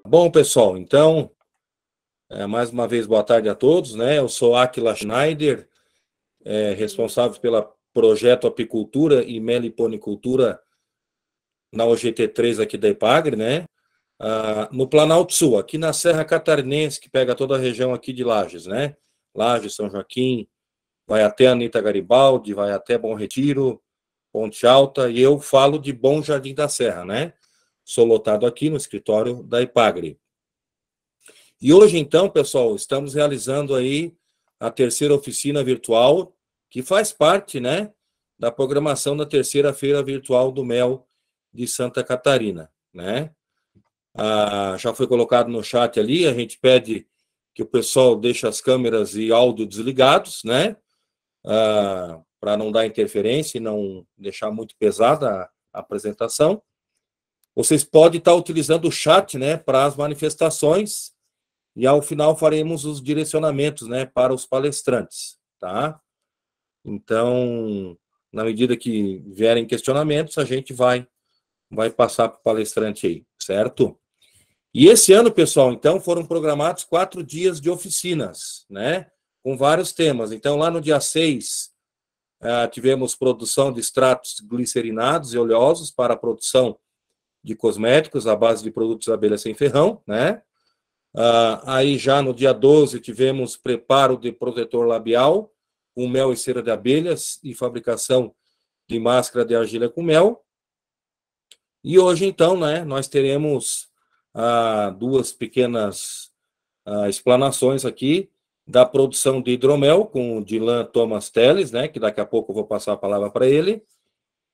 Bom, pessoal, então, mais uma vez, boa tarde a todos, né? Eu sou Aquila Schneider, responsável pelo projeto Apicultura e Meliponicultura na OGT3 aqui da Epagre, né? No Planalto Sul, aqui na Serra Catarinense, que pega toda a região aqui de Lages, né? Lages, São Joaquim, vai até Anita Garibaldi, vai até Bom Retiro, Ponte Alta, e eu falo de Bom Jardim da Serra, né? Sou lotado aqui no escritório da Epagre. E hoje, então, pessoal, estamos realizando aí a terceira oficina virtual, que faz parte, né, da programação da terceira feira virtual do mel de Santa Catarina, né? Já foi colocado no chat ali, a gente pede que o pessoal deixe as câmeras e áudio desligados, né? Para não dar interferência e não deixar muito pesada a apresentação. Vocês podem estar utilizando o chat, né, para as manifestações, e ao final faremos os direcionamentos, né, para os palestrantes, tá? Então, na medida que vierem questionamentos, a gente vai passar para o palestrante aí, certo? E esse ano, pessoal, então, foram programados 4 dias de oficinas, né, com vários temas. Então, lá no dia 6, tivemos produção de extratos glicerinados e oleosos para a produção de cosméticos à base de produtos de abelha sem ferrão, né? Aí já no dia 12 tivemos preparo de protetor labial com mel e cera de abelhas e fabricação de máscara de argila com mel. E hoje, então, né, nós teremos 2 pequenas explanações aqui da produção de hidromel com o Dylan Thomas Teles, né, que daqui a pouco eu vou passar a palavra para ele.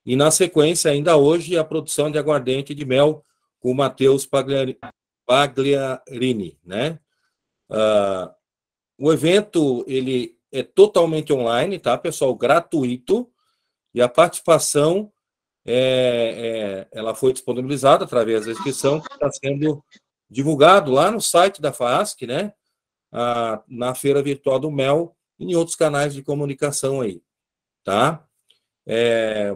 E na sequência, ainda hoje, a produção de aguardente de mel com o Matheus Pagliarini, né? O evento, ele é totalmente online, tá, pessoal? Gratuito. E a participação, ela foi disponibilizada através da inscrição, que está sendo divulgado lá no site da FAASC, né? Na Feira Virtual do Mel e em outros canais de comunicação aí, tá?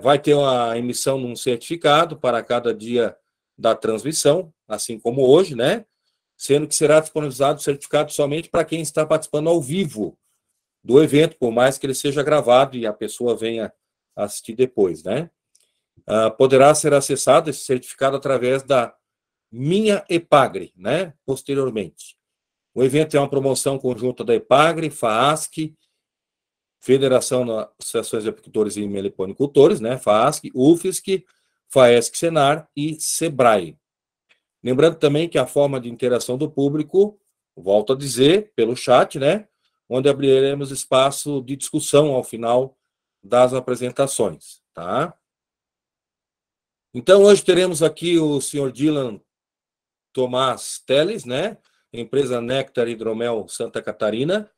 Vai ter uma emissão de um certificado para cada dia da transmissão, assim como hoje, né? Sendo que será disponibilizado o certificado somente para quem está participando ao vivo do evento, por mais que ele seja gravado e a pessoa venha assistir depois, né? Poderá ser acessado esse certificado através da Minha Epagre, né? Posteriormente. O evento é uma promoção conjunta da Epagre, FAASC, Federação das Associações de Apicultores e Meliponicultores, né? FAASC, UFSC, FAESC Senar e SEBRAE. Lembrando também que a forma de interação do público, volto a dizer, pelo chat, né? Onde abriremos espaço de discussão ao final das apresentações, tá? Então, hoje teremos aqui o senhor Dylan Thomas Teles, né? Empresa Néctar Hidromel Santa Catarina,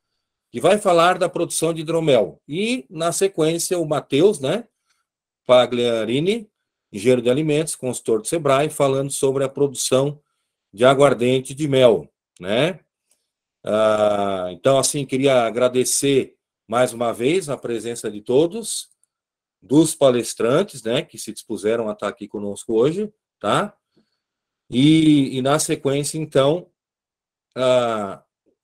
que vai falar da produção de hidromel. E, na sequência, o Matheus, né? Pagliarini, engenheiro de alimentos, consultor do SEBRAE, falando sobre a produção de aguardente de mel, né? Então, assim, queria agradecer mais uma vez a presença de todos, dos palestrantes, né, que se dispuseram a estar aqui conosco hoje, tá? E na sequência, então,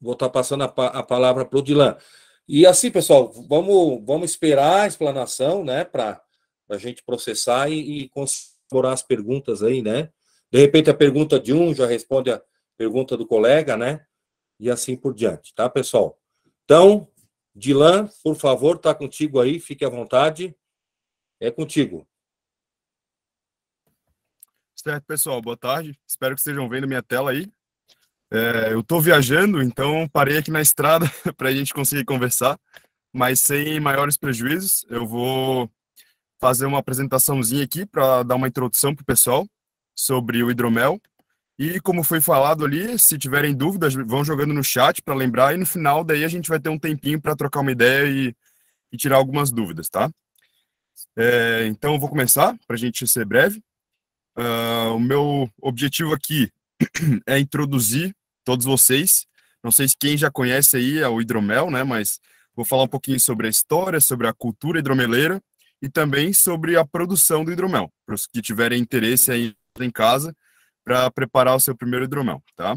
vou estar passando a palavra para o Dylan. E assim, pessoal, vamos esperar a explanação, né, para a gente processar e considerar as perguntas aí, né? De repente, a pergunta de um já responde a pergunta do colega, né? E assim por diante, tá, pessoal? Então, Dylan, por favor, está contigo aí, fique à vontade. É contigo. Certo, pessoal, boa tarde. Espero que estejam vendo minha tela aí. Eu estou viajando, então parei aqui na estrada para a gente conseguir conversar, mas sem maiores prejuízos. Eu vou fazer uma apresentaçãozinha aqui para dar uma introdução para o pessoal sobre o hidromel. E como foi falado ali, se tiverem dúvidas, vão jogando no chat para lembrar, e no final daí a gente vai ter um tempinho para trocar uma ideia e tirar algumas dúvidas, tá? Então eu vou começar, para a gente ser breve. O meu objetivo aqui é introduzir todos vocês. Não sei se quem já conhece aí o hidromel, né? Mas vou falar um pouquinho sobre a história, sobre a cultura hidromeleira e também sobre a produção do hidromel. Para os que tiverem interesse aí em casa, para preparar o seu primeiro hidromel, tá?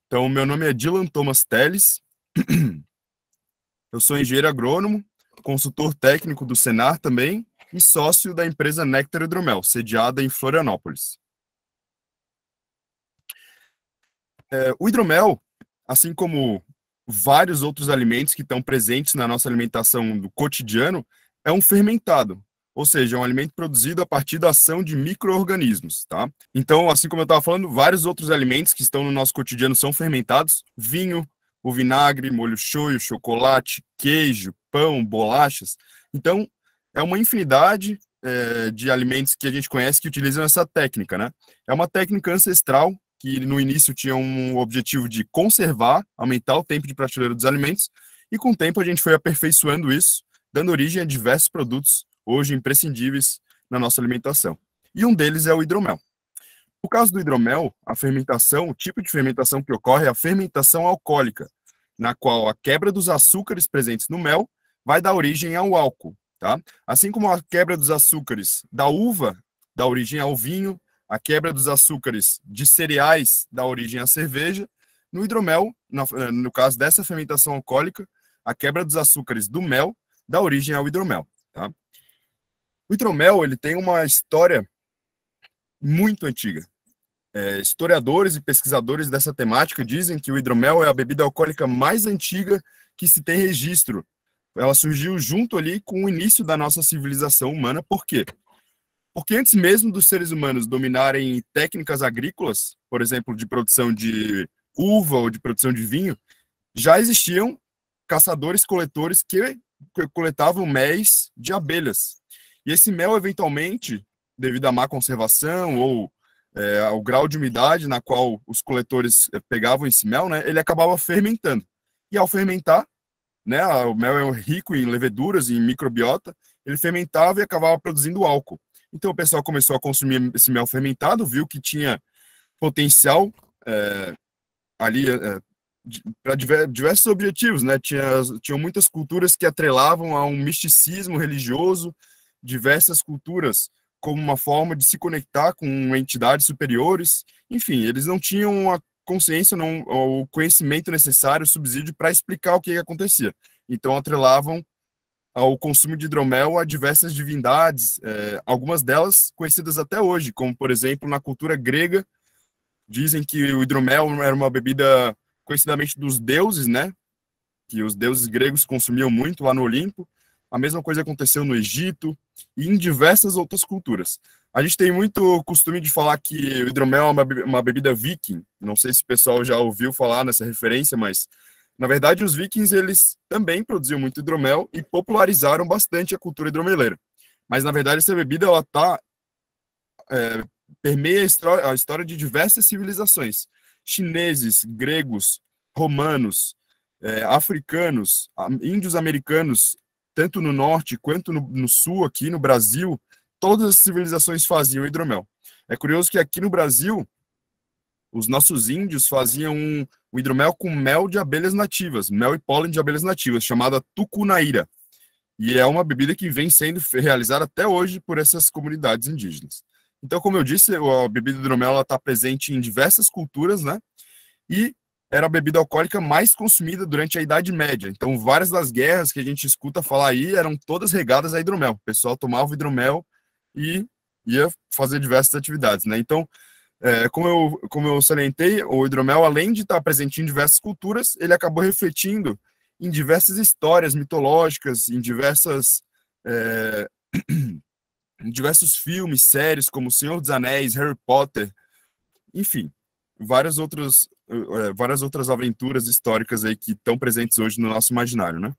Então, meu nome é Dylan Thomas Teles, eu sou engenheiro agrônomo, consultor técnico do Senar também e sócio da empresa Néctar Hidromel, sediada em Florianópolis. O hidromel, assim como vários outros alimentos que estão presentes na nossa alimentação do cotidiano, é um fermentado, ou seja, é um alimento produzido a partir da ação de micro-organismos, tá? Então, assim como eu estava falando, vários outros alimentos que estão no nosso cotidiano são fermentados: vinho, o vinagre, molho shoyu, chocolate, queijo, pão, bolachas. Então, é uma infinidade de alimentos que a gente conhece que utilizam essa técnica, né? É uma técnica ancestral que no início tinha um objetivo de conservar, aumentar o tempo de prateleira dos alimentos, e com o tempo a gente foi aperfeiçoando isso, dando origem a diversos produtos hoje imprescindíveis na nossa alimentação. E um deles é o hidromel. No caso do hidromel, a fermentação, o tipo de fermentação que ocorre é a fermentação alcoólica, na qual a quebra dos açúcares presentes no mel vai dar origem ao álcool, tá? Assim como a quebra dos açúcares da uva dá origem ao vinho, a quebra dos açúcares de cereais dá origem à cerveja, no hidromel, no caso dessa fermentação alcoólica, a quebra dos açúcares do mel dá origem ao hidromel, tá? O hidromel, ele tem uma história muito antiga. Historiadores e pesquisadores dessa temática dizem que o hidromel é a bebida alcoólica mais antiga que se tem registro. Ela surgiu junto ali com o início da nossa civilização humana. Por quê? Porque antes mesmo dos seres humanos dominarem técnicas agrícolas, por exemplo, de produção de uva ou de produção de vinho, já existiam caçadores-coletores que coletavam méis de abelhas. E esse mel, eventualmente, devido à má conservação ou ao grau de umidade na qual os coletores pegavam esse mel, né, ele acabava fermentando. E ao fermentar, né, o mel é rico em leveduras e em microbiota, ele fermentava e acabava produzindo álcool. Então o pessoal começou a consumir esse mel fermentado, viu que tinha potencial ali para diversos objetivos, né? Tinham muitas culturas que atrelavam a um misticismo religioso, diversas culturas como uma forma de se conectar com entidades superiores. Enfim, eles não tinham a consciência, o conhecimento necessário, o subsídio para explicar o que acontecia. Então atrelavam ao consumo de hidromel a diversas divindades, algumas delas conhecidas até hoje, como, por exemplo, na cultura grega, dizem que o hidromel era uma bebida conhecidamente dos deuses, né? Que os deuses gregos consumiam muito lá no Olimpo. A mesma coisa aconteceu no Egito e em diversas outras culturas. A gente tem muito costume de falar que o hidromel é uma bebida viking. Não sei se o pessoal já ouviu falar nessa referência, mas na verdade, os vikings, eles também produziam muito hidromel e popularizaram bastante a cultura hidromeleira. Mas, na verdade, essa bebida, ela permeia a história de diversas civilizações. Chineses, gregos, romanos, africanos, índios americanos, tanto no norte quanto no sul, aqui no Brasil, todas as civilizações faziam hidromel. É curioso que aqui no Brasil, os nossos índios faziam o hidromel com mel de abelhas nativas, mel e pólen de abelhas nativas, chamada tucunaíra. E é uma bebida que vem sendo realizada até hoje por essas comunidades indígenas. Então, como eu disse, a bebida hidromel está presente em diversas culturas, né? E era a bebida alcoólica mais consumida durante a Idade Média. Então, várias das guerras que a gente escuta falar aí eram todas regadas a hidromel. O pessoal tomava o hidromel e ia fazer diversas atividades, né? Então, como eu salientei, o hidromel, além de estar presente em diversas culturas, ele acabou refletindo em diversas histórias mitológicas, em em diversos filmes, séries, como O Senhor dos Anéis, Harry Potter, enfim, várias outras aventuras históricas aí que estão presentes hoje no nosso imaginário, né?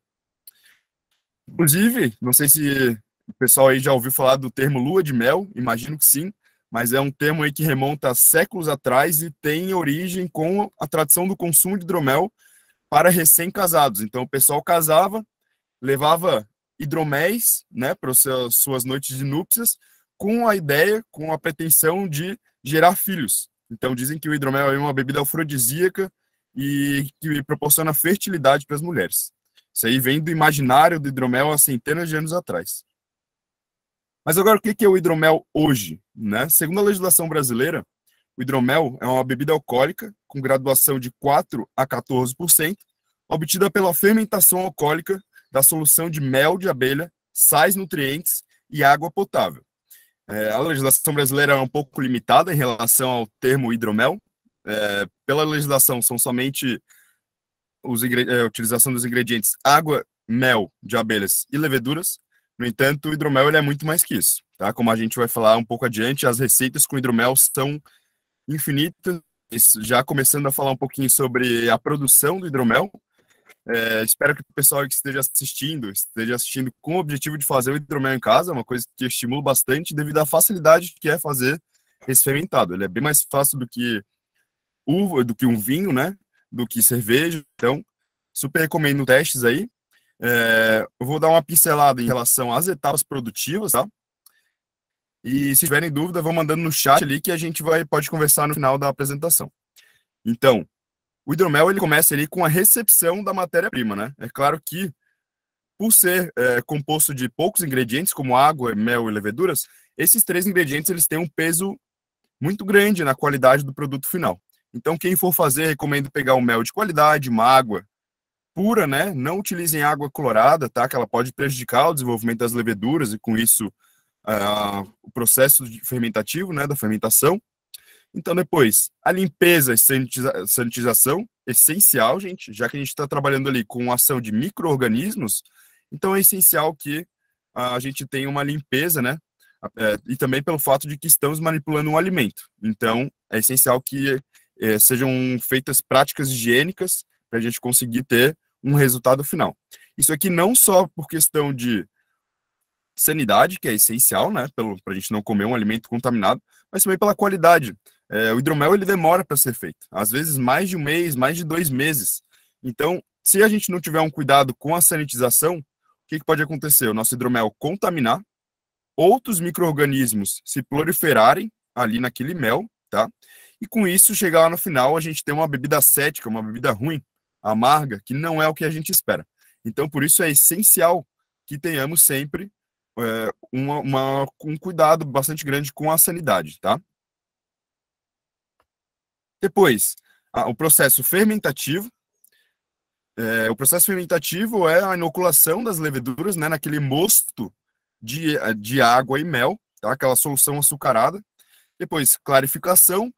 Inclusive, não sei se o pessoal aí já ouviu falar do termo lua de mel, imagino que sim, mas é um termo aí que remonta a séculos atrás e tem origem com a tradição do consumo de hidromel para recém-casados. Então, o pessoal casava, levava hidroméis, né, para suas noites de núpcias, com a ideia, com a pretensão de gerar filhos. Então, dizem que o hidromel é uma bebida afrodisíaca e que proporciona fertilidade para as mulheres. Isso aí vem do imaginário do hidromel há centenas de anos atrás. Mas agora, o que é o hidromel hoje, né? Segundo a legislação brasileira, O hidromel é uma bebida alcoólica com graduação de 4 a 14%, obtida pela fermentação alcoólica da solução de mel de abelha, sais nutrientes e água potável. A legislação brasileira é um pouco limitada em relação ao termo hidromel. Pela legislação, são somente a utilização dos ingredientes água, mel de abelhas e leveduras. No entanto, o hidromel ele é muito mais que isso. Tá? Como a gente vai falar um pouco adiante, as receitas com hidromel são infinitas. Já começando a falar um pouquinho sobre a produção do hidromel, espero que o pessoal que esteja assistindo com o objetivo de fazer o hidromel em casa, uma coisa que eu estimulo bastante devido à facilidade que é fazer esse fermentado. Ele é bem mais fácil do que uva, do que um vinho, né? Do que cerveja. Então, super recomendo testes aí. Eu vou dar uma pincelada em relação às etapas produtivas, tá? E se tiverem dúvida, vão mandando no chat ali que a gente pode conversar no final da apresentação. Então, o hidromel ele começa ali com a recepção da matéria-prima, né? É claro que, por ser composto de poucos ingredientes, como água, mel e leveduras, esses 3 ingredientes eles têm um peso muito grande na qualidade do produto final. Então, quem for fazer, recomendo pegar um mel de qualidade, uma água pura, né? Não utilizem água clorada, tá? Que ela pode prejudicar o desenvolvimento das leveduras e, com isso, o processo fermentativo, né? Da fermentação. Então, depois, a limpeza e sanitização, essencial, gente, já que a gente está trabalhando ali com ação de micro-organismos, então é essencial que a gente tenha uma limpeza, né? E também pelo fato de que estamos manipulando um alimento. Então, é essencial que sejam feitas práticas higiênicas para a gente conseguir ter um resultado final. Isso aqui não só por questão de sanidade, que é essencial, né? Para a gente não comer um alimento contaminado, mas também pela qualidade. O hidromel ele demora para ser feito, às vezes mais de um mês, mais de 2 meses. Então, se a gente não tiver um cuidado com a sanitização, o que pode acontecer? O nosso hidromel contaminar, outros micro-organismos se proliferarem ali naquele mel, tá? E com isso, chegar lá no final, a gente tem uma bebida acética, uma bebida ruim, amarga, que não é o que a gente espera. Então, por isso é essencial que tenhamos sempre um cuidado bastante grande com a sanidade, tá? Depois, o processo fermentativo. O processo fermentativo é a inoculação das leveduras, né, naquele mosto de água e mel, tá? Aquela solução açucarada. Depois, clarificação,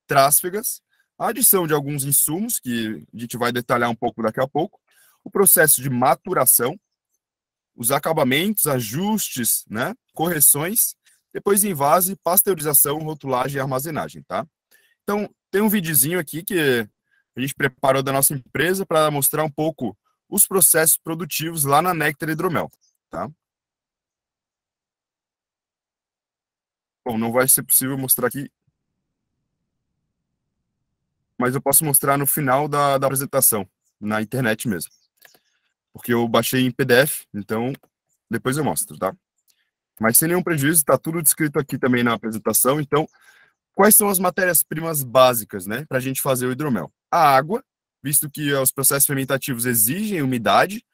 trásfegas, a adição de alguns insumos, que a gente vai detalhar um pouco daqui a pouco, o processo de maturação, os acabamentos, ajustes, né, correções, depois invase, pasteurização, rotulagem e armazenagem, tá? Então, tem um videozinho aqui que a gente preparou da nossa empresa para mostrar um pouco os processos produtivos lá na Nectar Hidromel, tá? Bom, não vai ser possível mostrar aqui, mas eu posso mostrar no final da apresentação, na internet mesmo. Porque eu baixei em PDF, então depois eu mostro, tá? Mas sem nenhum prejuízo, está tudo descrito aqui também na apresentação. Então, quais são as matérias-primas básicas, né, para a gente fazer o hidromel? A água, visto que os processos fermentativos exigem umidade,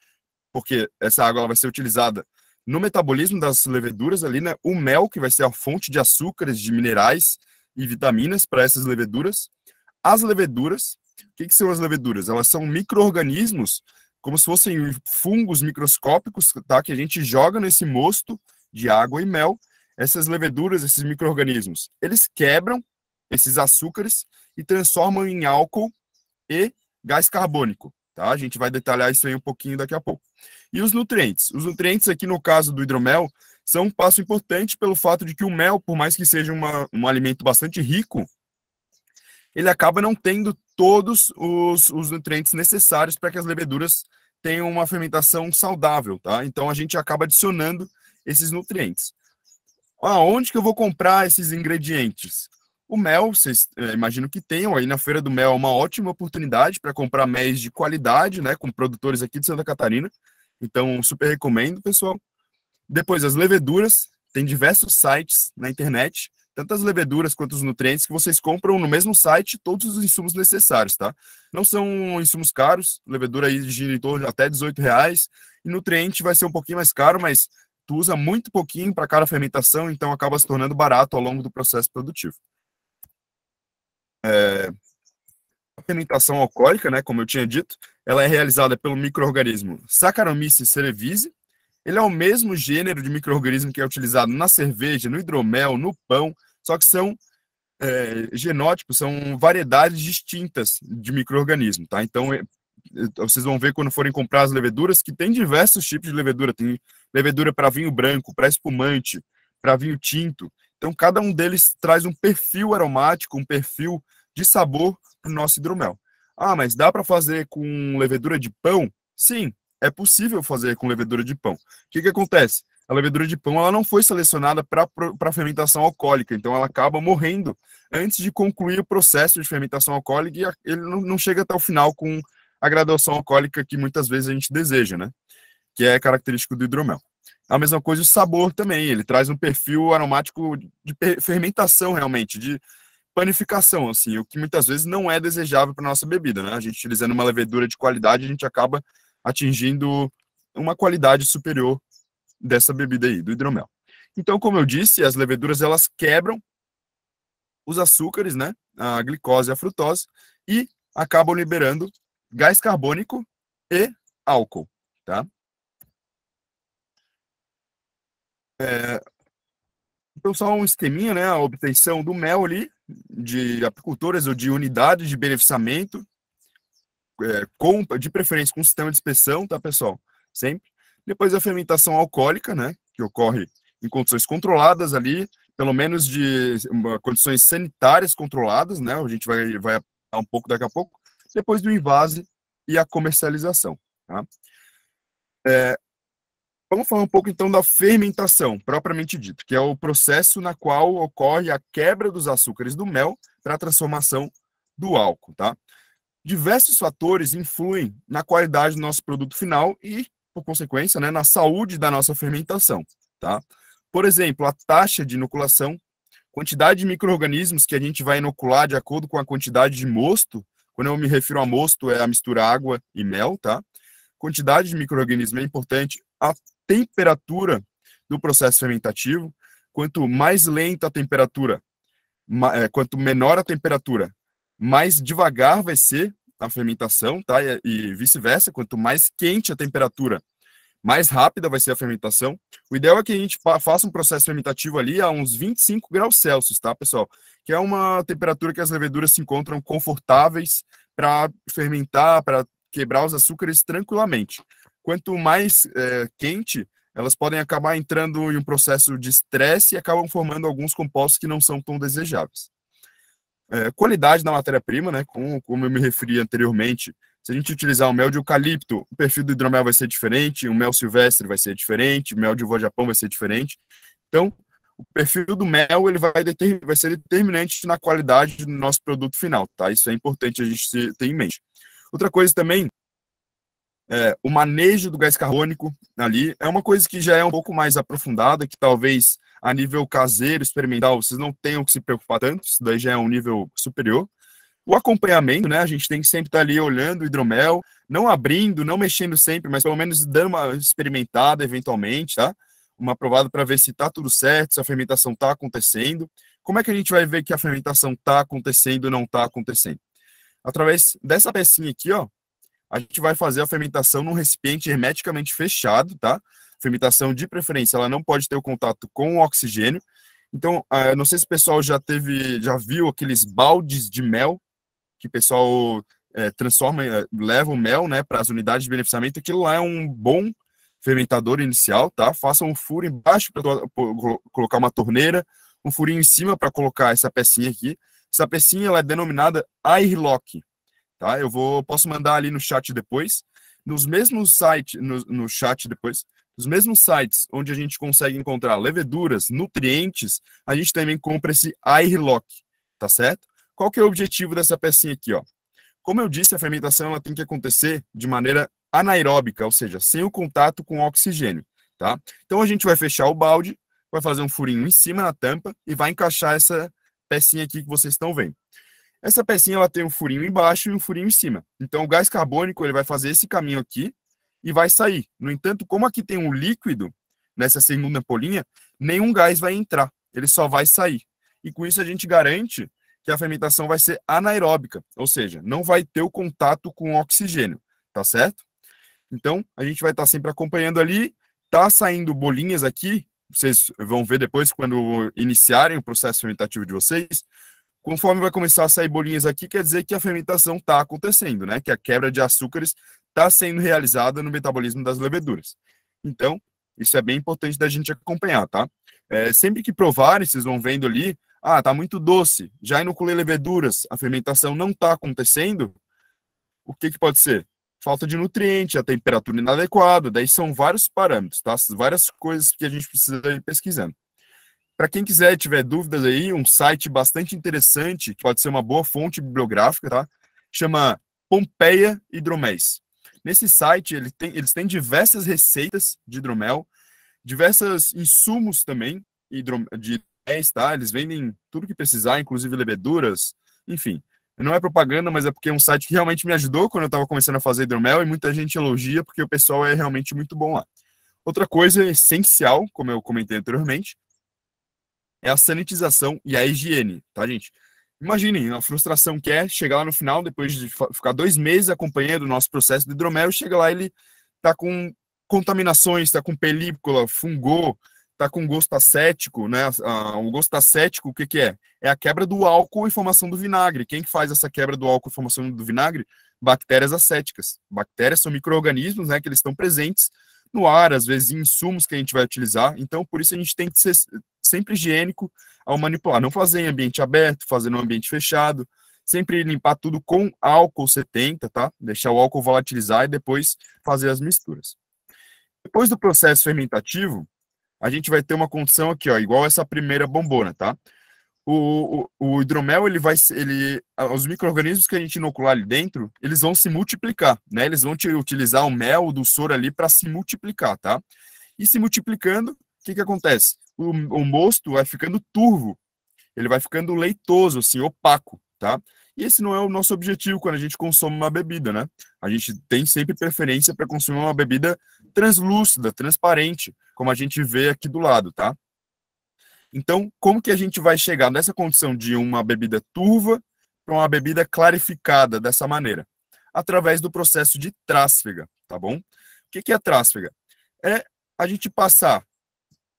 porque essa água ela vai ser utilizada no metabolismo das leveduras ali, né? O mel, que vai ser a fonte de açúcares, de minerais e vitaminas para essas leveduras. As leveduras, o que são as leveduras? Elas são micro-organismos, como se fossem fungos microscópicos, tá? Que a gente joga nesse mosto de água e mel. Essas leveduras, esses micro-organismos, eles quebram esses açúcares e transformam em álcool e gás carbônico, tá? A gente vai detalhar isso aí um pouquinho daqui a pouco. E os nutrientes? Os nutrientes aqui no caso do hidromel são um passo importante pelo fato de que o mel, por mais que seja um alimento bastante rico, ele acaba não tendo todos os nutrientes necessários para que as leveduras tenham uma fermentação saudável, tá? Então a gente acaba adicionando esses nutrientes. Onde que eu vou comprar esses ingredientes? O mel, vocês imagino que tenham aí na Feira do Mel, é uma ótima oportunidade para comprar mel de qualidade, né, com produtores aqui de Santa Catarina. Então, super recomendo, pessoal. Depois, as leveduras, tem diversos sites na internet, tanto as leveduras quanto os nutrientes, que vocês compram no mesmo site todos os insumos necessários, tá? Não são insumos caros, levedura aí gira em torno de até R$18, e nutriente vai ser um pouquinho mais caro, mas tu usa muito pouquinho para cada fermentação, então acaba se tornando barato ao longo do processo produtivo. A fermentação alcoólica, né, como eu tinha dito, ela é realizada pelo micro-organismo Saccharomyces cerevisiae. Ele é o mesmo gênero de micro-organismo que é utilizado na cerveja, no hidromel, no pão, só que são genótipos, são variedades distintas de micro-organismo, tá? Então, vocês vão ver quando forem comprar as leveduras que tem diversos tipos de levedura. Tem levedura para vinho branco, para espumante, para vinho tinto. Então, cada um deles traz um perfil aromático, um perfil de sabor para o nosso hidromel. Ah, mas dá para fazer com levedura de pão? Sim, é possível fazer com levedura de pão. O que acontece? A levedura de pão ela não foi selecionada para fermentação alcoólica, então ela acaba morrendo antes de concluir o processo de fermentação alcoólica e ele não chega até o final com a graduação alcoólica que muitas vezes a gente deseja, né? Que é característico do hidromel. A mesma coisa o sabor também, ele traz um perfil aromático de fermentação realmente, de panificação, assim, o que muitas vezes não é desejável para nossa bebida, né? A gente utilizando uma levedura de qualidade, a gente acaba atingindo uma qualidade superior dessa bebida aí, do hidromel. Então, como eu disse, as leveduras elas quebram os açúcares, né? A glicose e a frutose e acabam liberando gás carbônico e álcool, tá? Então, só um esqueminha, né? A obtenção do mel ali, de apicultores ou de unidades de beneficiamento, de preferência com sistema de inspeção, tá, pessoal? Sempre. Depois a fermentação alcoólica, né? Que ocorre em condições controladas ali, pelo menos de condições sanitárias controladas, né? A gente vai falar um pouco daqui a pouco. Depois do invase e a comercialização, tá? Vamos falar um pouco, então, da fermentação, propriamente dito, que é o processo na qual ocorre a quebra dos açúcares do mel para a transformação do álcool, tá? Diversos fatores influem na qualidade do nosso produto final e, por consequência, né, na saúde da nossa fermentação, tá? Por exemplo, a taxa de inoculação, quantidade de micro-organismos que a gente vai inocular de acordo com a quantidade de mosto. Quando eu me refiro a mosto, é a mistura água e mel, tá? Quantidade de micro-organismo é importante. A temperatura do processo fermentativo, quanto mais lenta a temperatura, quanto menor a temperatura, mais devagar vai ser a fermentação, tá? E vice-versa, quanto mais quente a temperatura, mais rápida vai ser a fermentação. O ideal é que a gente faça um processo fermentativo ali a uns 25 graus Celsius, tá, pessoal? Que é uma temperatura que as leveduras se encontram confortáveis para fermentar, para quebrar os açúcares tranquilamente. Quanto mais quente, elas podem acabar entrando em um processo de estresse e acabam formando alguns compostos que não são tão desejáveis. Qualidade da matéria-prima, né? Como eu me referi anteriormente, se a gente utilizar o mel de eucalipto, o perfil do hidromel vai ser diferente, o mel silvestre vai ser diferente, o mel de uva Japão vai ser diferente. Então, o perfil do mel ele vai ser determinante na qualidade do nosso produto final, tá? Isso é importante a gente ter em mente. Outra coisa também, o manejo do gás carbônico ali é uma coisa que já é um pouco mais aprofundada, que talvez a nível caseiro, experimental, vocês não tenham que se preocupar tanto, isso daí já é um nível superior. O acompanhamento, né, a gente tem que sempre estar ali olhando o hidromel, não abrindo, não mexendo sempre, mas pelo menos dando uma experimentada eventualmente, tá? Uma provada para ver se está tudo certo, se a fermentação está acontecendo. Como é que a gente vai ver que a fermentação está acontecendo ou não está acontecendo? Através dessa pecinha aqui, ó, a gente vai fazer a fermentação num recipiente hermeticamente fechado, tá? Fermentação de preferência, ela não pode ter o contato com o oxigênio. Então, não sei se o pessoal já viu aqueles baldes de mel que o pessoal leva o mel, né, para as unidades de beneficiamento. Aquilo lá é um bom fermentador inicial, tá? Faça um furo embaixo para colocar uma torneira, um furinho em cima para colocar essa pecinha aqui. Essa pecinha ela é denominada airlock, tá? Posso mandar ali no chat depois. Nos mesmos sites, no chat depois, nos mesmos sites onde a gente consegue encontrar leveduras, nutrientes, a gente também compra esse airlock, tá certo? Qual que é o objetivo dessa pecinha aqui, ó? Como eu disse, a fermentação ela tem que acontecer de maneira anaeróbica, ou seja, sem o contato com o oxigênio, tá? Então a gente vai fechar o balde, vai fazer um furinho em cima na tampa e vai encaixar essa pecinha aqui que vocês estão vendo. Essa pecinha ela tem um furinho embaixo e um furinho em cima. Então o gás carbônico ele vai fazer esse caminho aqui e vai sair. No entanto, como aqui tem um líquido nessa segunda polinha, nenhum gás vai entrar, ele só vai sair. E com isso a gente garante que a fermentação vai ser anaeróbica, ou seja, não vai ter o contato com o oxigênio, tá certo? Então, a gente vai estar sempre acompanhando ali, tá saindo bolinhas aqui, vocês vão ver depois quando iniciarem o processo fermentativo de vocês, conforme vai começar a sair bolinhas aqui, quer dizer que a fermentação está acontecendo, né? Que a quebra de açúcares está sendo realizada no metabolismo das leveduras. Então, isso é bem importante da gente acompanhar, tá? Sempre que provarem, vocês vão vendo ali, tá muito doce, já inoculei leveduras, a fermentação não está acontecendo, o que pode ser? Falta de nutriente, a temperatura inadequada, daí são vários parâmetros, tá? Várias coisas que a gente precisa ir pesquisando. Para quem quiser, tiver dúvidas aí, um site bastante interessante, que pode ser uma boa fonte bibliográfica, tá? Chama Pompeia Hidroméis. Nesse site, eles têm diversas receitas de hidromel, diversos insumos também de hidroméis, tá? Eles vendem tudo que precisar, inclusive leveduras, enfim. Não é propaganda, mas é porque é um site que realmente me ajudou quando eu estava começando a fazer hidromel e muita gente elogia porque o pessoal é realmente muito bom lá. Outra coisa essencial, como eu comentei anteriormente, é a sanitização e a higiene, tá, gente? Imaginem a frustração que é chegar lá no final, depois de ficar 2 meses acompanhando o nosso processo de hidromel, chega lá ele tá com contaminações, tá com película, fungou, tá com gosto acético, né? O gosto acético, o que é? É a quebra do álcool e formação do vinagre. Quem que faz essa quebra do álcool e formação do vinagre? Bactérias acéticas. Bactérias são micro-organismos, né? Que eles estão presentes no ar, às vezes em insumos que a gente vai utilizar. Então, por isso a gente tem que ser sempre higiênico ao manipular. Não fazer em ambiente aberto, fazer no ambiente fechado. Sempre limpar tudo com álcool 70, tá? Deixar o álcool volatilizar e depois fazer as misturas. Depois do processo fermentativo, a gente vai ter uma condição aqui, ó, igual essa primeira bombona, tá? O hidromel, os micro-organismos que a gente inocular ali dentro, eles vão se multiplicar, né? Eles vão utilizar o mel do soro ali para se multiplicar, tá? E se multiplicando, o que acontece? O mosto vai ficando turvo, ele vai ficando leitoso, assim, opaco, tá? E esse não é o nosso objetivo quando a gente consome uma bebida, né? A gente tem sempre preferência para consumir uma bebida translúcida, transparente, como a gente vê aqui do lado, tá? Então, como que a gente vai chegar nessa condição de uma bebida turva para uma bebida clarificada dessa maneira? Através do processo de trasfega, tá bom? O que é a trasfega? É a gente passar,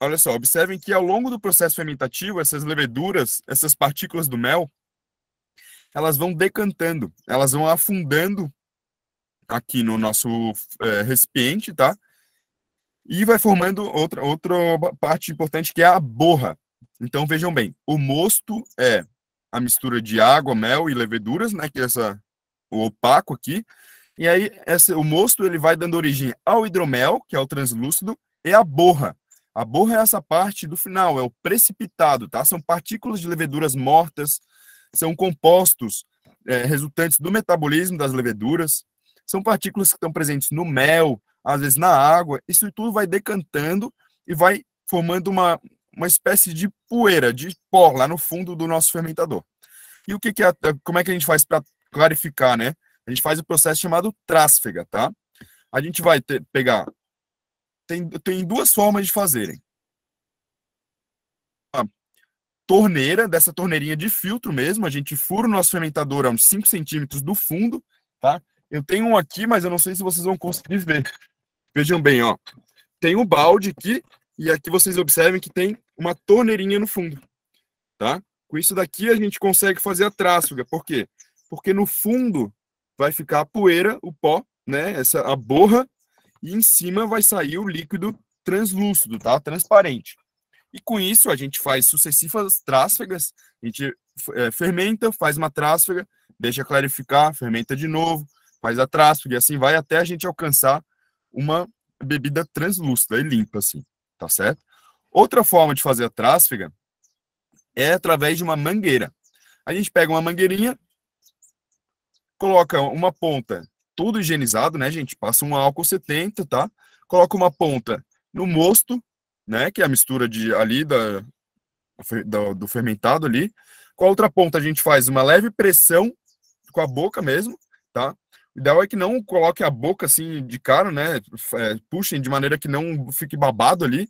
olha só, observem que ao longo do processo fermentativo, essas leveduras, essas partículas do mel, elas vão decantando, elas vão afundando aqui no nosso recipiente, tá? E vai formando outra parte importante que é a borra. Então, vejam bem, o mosto é a mistura de água, mel e leveduras, né? Que é o opaco aqui. E aí, o mosto ele vai dando origem ao hidromel, que é o translúcido, e a borra. A borra é essa parte do final, é o precipitado, tá? São partículas de leveduras mortas, são compostos resultantes do metabolismo das leveduras, são partículas que estão presentes no mel, às vezes na água, isso tudo vai decantando e vai formando uma espécie de poeira, de pó lá no fundo do nosso fermentador. E como é que a gente faz para clarificar, né? A gente faz o processo chamado trasfega, tá? A gente vai pegar... Tem 2 formas de fazerem. Uma torneira, dessa torneirinha de filtro mesmo, a gente fura o nosso fermentador a uns 5 centímetros do fundo, tá? Eu tenho um aqui, mas eu não sei se vocês vão conseguir ver. Vejam bem, ó. Tem um balde aqui, e aqui vocês observem que tem uma torneirinha no fundo, tá? Com isso daqui a gente consegue fazer a trasfega. Por quê? Porque no fundo vai ficar a poeira, o pó, né? A borra, e em cima vai sair o líquido translúcido, tá? Transparente. E com isso a gente faz sucessivas trasfegas, a gente fermenta, faz uma trasfega, deixa clarificar, fermenta de novo, faz a trasfega, e assim vai até a gente alcançar uma bebida translúcida e limpa, assim, tá certo? Outra forma de fazer a trasfega é através de uma mangueira. A gente pega uma mangueirinha, coloca uma ponta, tudo higienizado, né, gente? Passa um álcool 70, tá? Coloca uma ponta no mosto, né, que é a mistura ali do fermentado ali. Com a outra ponta a gente faz uma leve pressão com a boca mesmo, tá? O ideal é que não coloque a boca assim de cara, né? Puxem de maneira que não fique babado ali.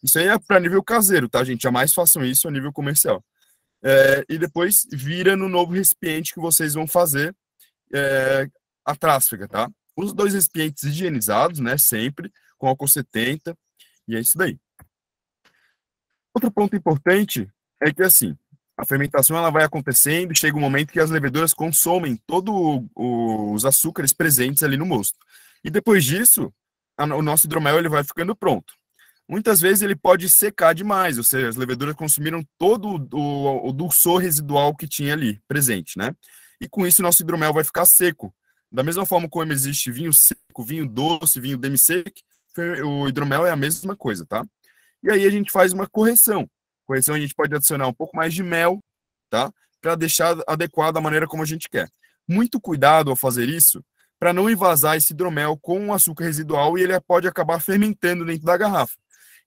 Isso aí é para nível caseiro, tá, gente? Jamais façam isso a nível comercial. e depois vira no novo recipiente que vocês vão fazer a trásfega, tá? Os 2 recipientes higienizados, né, sempre, com álcool 70, e é isso daí. Outro ponto importante é que, assim, a fermentação ela vai acontecendo e chega um momento que as leveduras consomem todos os açúcares presentes ali no mosto. E depois disso, o nosso hidromel ele vai ficando pronto. Muitas vezes ele pode secar demais, ou seja, as leveduras consumiram todo o dulçor residual que tinha ali presente, né? E com isso, nosso hidromel vai ficar seco. Da mesma forma como existe vinho seco, vinho doce, vinho demi-sec, o hidromel é a mesma coisa, tá? E aí a gente faz uma correção. Correção a gente pode adicionar um pouco mais de mel, tá? Para deixar adequado da maneira como a gente quer. Muito cuidado ao fazer isso, para não envasar esse hidromel com o açúcar residual e ele pode acabar fermentando dentro da garrafa.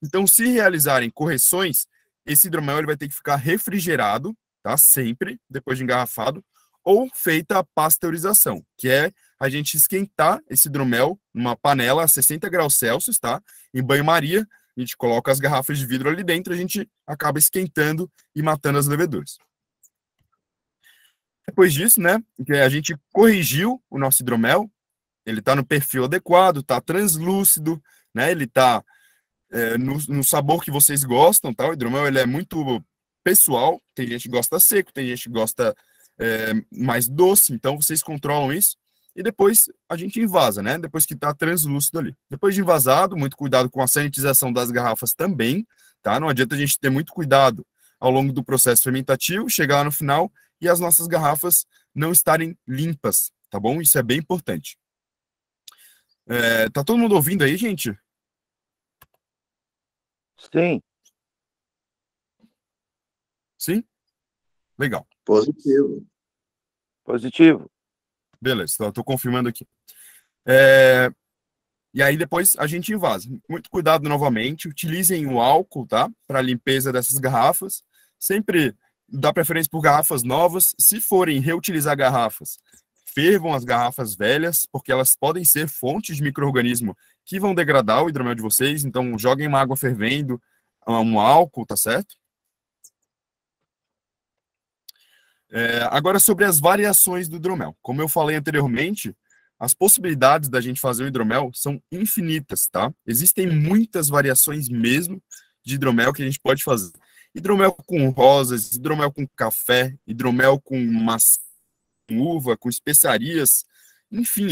Então, se realizarem correções, esse hidromel ele vai ter que ficar refrigerado, tá? Sempre, depois de engarrafado, ou feita a pasteurização, que é a gente esquentar esse hidromel numa panela a 60 graus Celsius, tá? Em banho-maria, a gente coloca as garrafas de vidro ali dentro, a gente acaba esquentando e matando as leveduras. Depois disso, né, a gente corrigiu o nosso hidromel, ele está no perfil adequado, está translúcido, né, ele está no sabor que vocês gostam, tá? O hidromel ele é muito pessoal, tem gente que gosta seco, tem gente que gosta mais doce, então vocês controlam isso. E depois a gente invasa, né? Depois que está translúcido ali. Depois de invasado, muito cuidado com a sanitização das garrafas também, tá? Não adianta a gente ter muito cuidado ao longo do processo fermentativo, chegar lá no final e as nossas garrafas não estarem limpas, tá bom? Isso é bem importante. Tá todo mundo ouvindo aí, gente? Sim. Sim? Legal. Positivo. Positivo. Beleza, então eu estou confirmando aqui. E aí depois a gente invasa. Muito cuidado novamente, utilizem o álcool, tá? Para a limpeza dessas garrafas. Sempre dá preferência por garrafas novas. Se forem reutilizar garrafas, fervam as garrafas velhas, porque elas podem ser fontes de micro-organismo que vão degradar o hidromel de vocês. Então, joguem uma água fervendo, um álcool, tá certo? Agora, sobre as variações do hidromel. Como eu falei anteriormente, as possibilidades da gente fazer o hidromel são infinitas, tá? Existem muitas variações mesmo de hidromel que a gente pode fazer. Hidromel com rosas, hidromel com café, hidromel com maçã, com uva, com especiarias, enfim,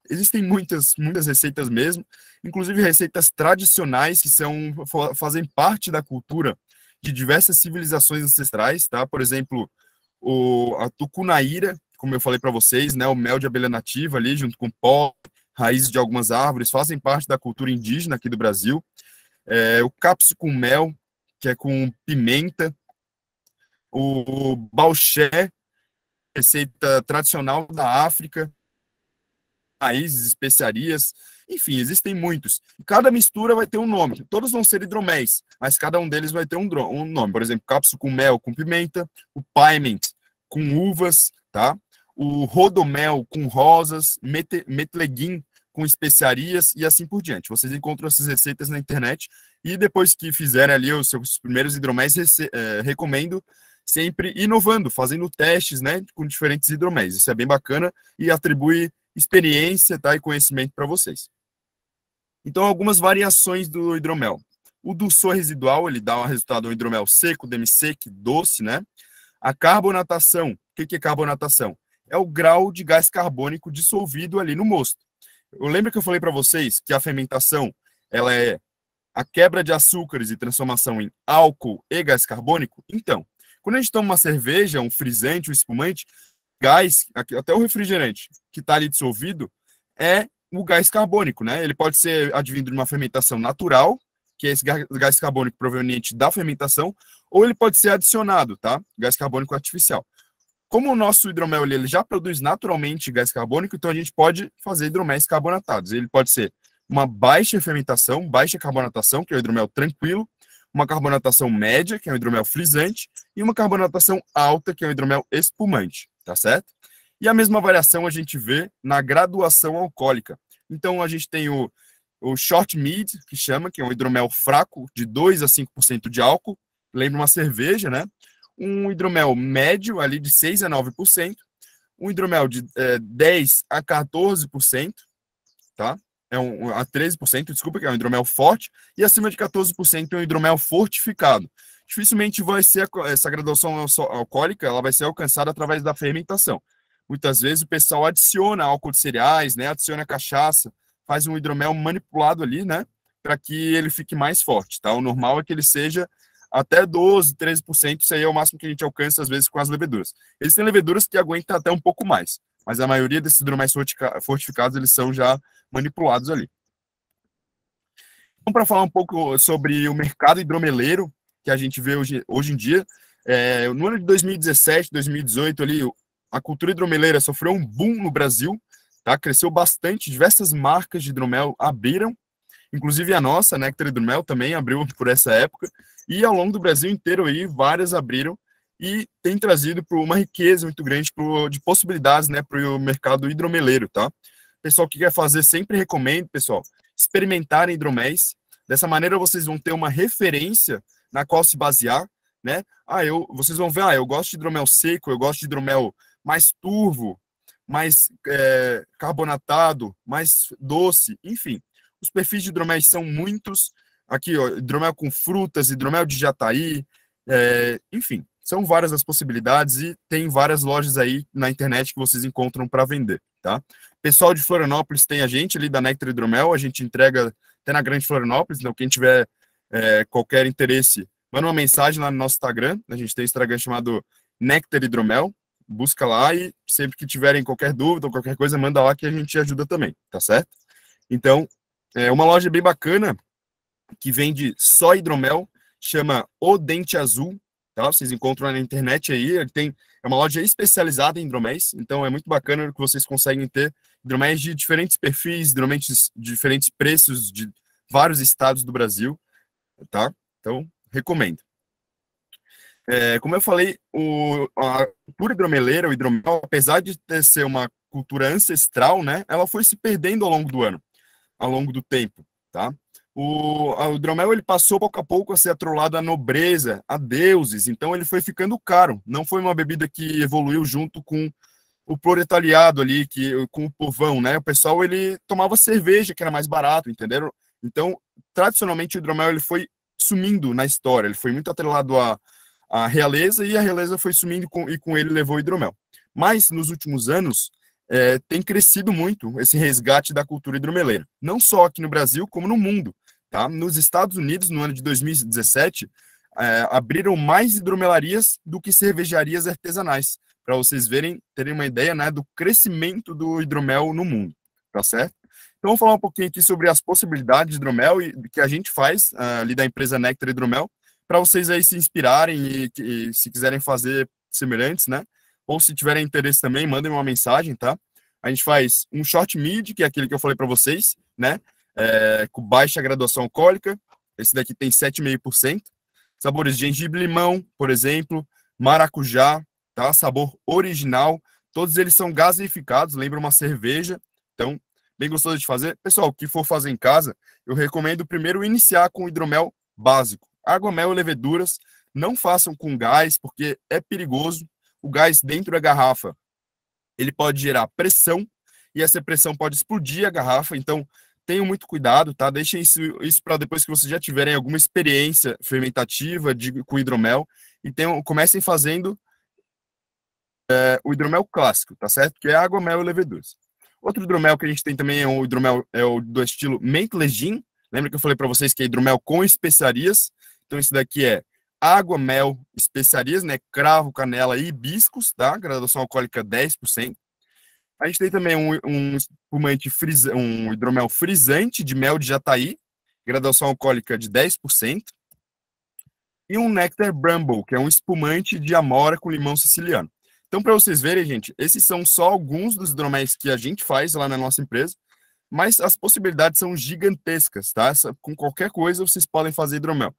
existem muitas receitas mesmo, inclusive receitas tradicionais que fazem parte da cultura de diversas civilizações ancestrais, tá? Por exemplo, a tucunaíra, como eu falei para vocês, né? O mel de abelha nativa ali, junto com pó, raízes de algumas árvores, fazem parte da cultura indígena aqui do Brasil. O capsu com mel, que é com pimenta. O bauxé, receita tradicional da África. Raízes, especiarias, enfim, existem muitos. Cada mistura vai ter um nome. Todos vão ser hidroméis, mas cada um deles vai ter um nome. Por exemplo, cápsula com mel, com pimenta, o piment com uvas, tá? O rodomel com rosas, metleguim com especiarias e assim por diante. Vocês encontram essas receitas na internet e depois que fizerem ali os seus primeiros hidroméis, recomendo sempre inovando, fazendo testes, né, com diferentes hidroméis. Isso é bem bacana e atribui experiência, tá, e conhecimento para vocês. Então, algumas variações do hidromel. O dulçor residual, ele dá um resultado do hidromel seco, demi-sec, doce, né? A carbonatação, o que é carbonatação? É o grau de gás carbônico dissolvido ali no mosto. Eu lembro que eu falei para vocês que a fermentação, ela é a quebra de açúcares e transformação em álcool e gás carbônico? Então, quando a gente toma uma cerveja, um frisante, um espumante, gás, até o refrigerante que está ali dissolvido, é o gás carbônico, né? Ele pode ser advindo de uma fermentação natural, que é esse gás carbônico proveniente da fermentação, ou ele pode ser adicionado, tá? Gás carbônico artificial. Como o nosso hidromel ele já produz naturalmente gás carbônico, então a gente pode fazer hidroméis carbonatados. Ele pode ser uma baixa fermentação, baixa carbonatação, que é o hidromel tranquilo, uma carbonatação média, que é o hidromel frisante, e uma carbonatação alta, que é o hidromel espumante, tá certo? E a mesma variação a gente vê na graduação alcoólica. Então, a gente tem o short mid, que é um hidromel fraco, de 2 a 5% de álcool, lembra uma cerveja, né? um hidromel médio ali de 6 a 9%, um hidromel de 10 a 14%, tá? A 13%, desculpa, que é um hidromel forte, e acima de 14% é um hidromel fortificado. Dificilmente vai ser essa graduação alcoólica, ela vai ser alcançada através da fermentação. Muitas vezes o pessoal adiciona álcool de cereais, né? Adiciona cachaça, faz um hidromel manipulado ali, né? Para que ele fique mais forte, tá? O normal é que ele seja até 12, 13%, isso aí é o máximo que a gente alcança às vezes com as leveduras. Existem leveduras que aguentam até um pouco mais, mas a maioria desses hidroméis fortificados, eles são já manipulados ali. Então, para falar um pouco sobre o mercado hidromeleiro que a gente vê hoje em dia, no ano de 2017, 2018, ali, a cultura hidromeleira sofreu um boom no Brasil, tá? Cresceu bastante, diversas marcas de hidromel abriram, inclusive a nossa, Nectar Hidromel, também abriu por essa época, e ao longo do Brasil inteiro aí, várias abriram, e tem trazido uma riqueza muito grande de possibilidades, né, para o mercado hidromeleiro, tá? Pessoal que quer fazer, sempre recomendo, pessoal, experimentarem hidroméis. Dessa maneira, vocês vão ter uma referência na qual se basear, né? Vocês vão ver, eu gosto de hidromel seco, eu gosto de hidromel mais turvo, mais carbonatado, mais doce, enfim. Os perfis de hidroméis são muitos. Aqui, ó, hidromel com frutas, hidromel de jataí, enfim, são várias as possibilidades e tem várias lojas aí na internet que vocês encontram para vender, tá? Pessoal de Florianópolis tem a gente ali da Nectar Hidromel, a gente entrega até na Grande Florianópolis, então quem tiver qualquer interesse, manda uma mensagem lá no nosso Instagram, a gente tem um Instagram chamado Nectar Hidromel, busca lá e sempre que tiverem qualquer dúvida ou qualquer coisa, manda lá que a gente ajuda também, tá certo? Então, uma loja bem bacana que vende só hidromel, chama O Dente Azul, tá? Vocês encontram na internet aí, é uma loja especializada em hidroméis, então é muito bacana que vocês conseguem ter hidroméis de diferentes perfis, hidroméis de diferentes preços de vários estados do Brasil, tá? Então, recomendo. Como eu falei, a cultura hidromeleira, o hidromel, apesar de ser uma cultura ancestral, né, ela foi se perdendo ao longo do ano, ao longo do tempo, tá? O hidromel, ele passou pouco a pouco a ser atrelado à nobreza, a deuses, então ele foi ficando caro. Não foi uma bebida que evoluiu junto com o proletariado ali, com o povão, né? O pessoal, ele tomava cerveja, que era mais barato, entenderam? Então, tradicionalmente, o hidromel, ele foi sumindo na história, ele foi muito atrelado à realeza, e a realeza foi sumindo e com ele levou o hidromel. Mas, nos últimos anos, tem crescido muito esse resgate da cultura hidromeleira, não só aqui no Brasil, como no mundo. Tá? Nos Estados Unidos, no ano de 2017, abriram mais hidromelarias do que cervejarias artesanais, para vocês terem uma ideia, né, do crescimento do hidromel no mundo, tá certo? Então, vamos falar um pouquinho aqui sobre as possibilidades de hidromel que a gente faz ali da empresa Nectar Hidromel, para vocês aí se inspirarem e se quiserem fazer semelhantes, né? Ou se tiverem interesse também, mandem uma mensagem, tá? A gente faz um short mid, que é aquele que eu falei para vocês, né? Com baixa graduação alcoólica. Esse daqui tem 7,5%. Sabores de gengibre e limão, por exemplo, maracujá, tá? Sabor original. Todos eles são gaseificados, lembra uma cerveja. Então, bem gostoso de fazer. Pessoal, o que for fazer em casa, eu recomendo primeiro iniciar com hidromel básico. Água, mel e leveduras. Não façam com gás, porque é perigoso. O gás dentro da garrafa, ele pode gerar pressão, e essa pressão pode explodir a garrafa, então tenham muito cuidado, tá? Deixem isso para depois que vocês já tiverem alguma experiência fermentativa com hidromel, e comecem fazendo o hidromel clássico, tá certo? Que é água, mel e leveduras. Outro hidromel que a gente tem também é o hidromel do estilo Mentles Gin. Lembra que eu falei para vocês que é hidromel com especiarias? Então esse daqui é água, mel, especiarias, né? Cravo, canela e hibiscos, tá? Graduação alcoólica 10%. A gente tem também um espumante um hidromel frisante de mel de jataí, graduação alcoólica de 10%. E um Nectar Bramble, que é um espumante de amora com limão siciliano. Então, para vocês verem, gente, esses são só alguns dos hidroméis que a gente faz lá na nossa empresa, mas as possibilidades são gigantescas, tá? Com qualquer coisa vocês podem fazer hidromel.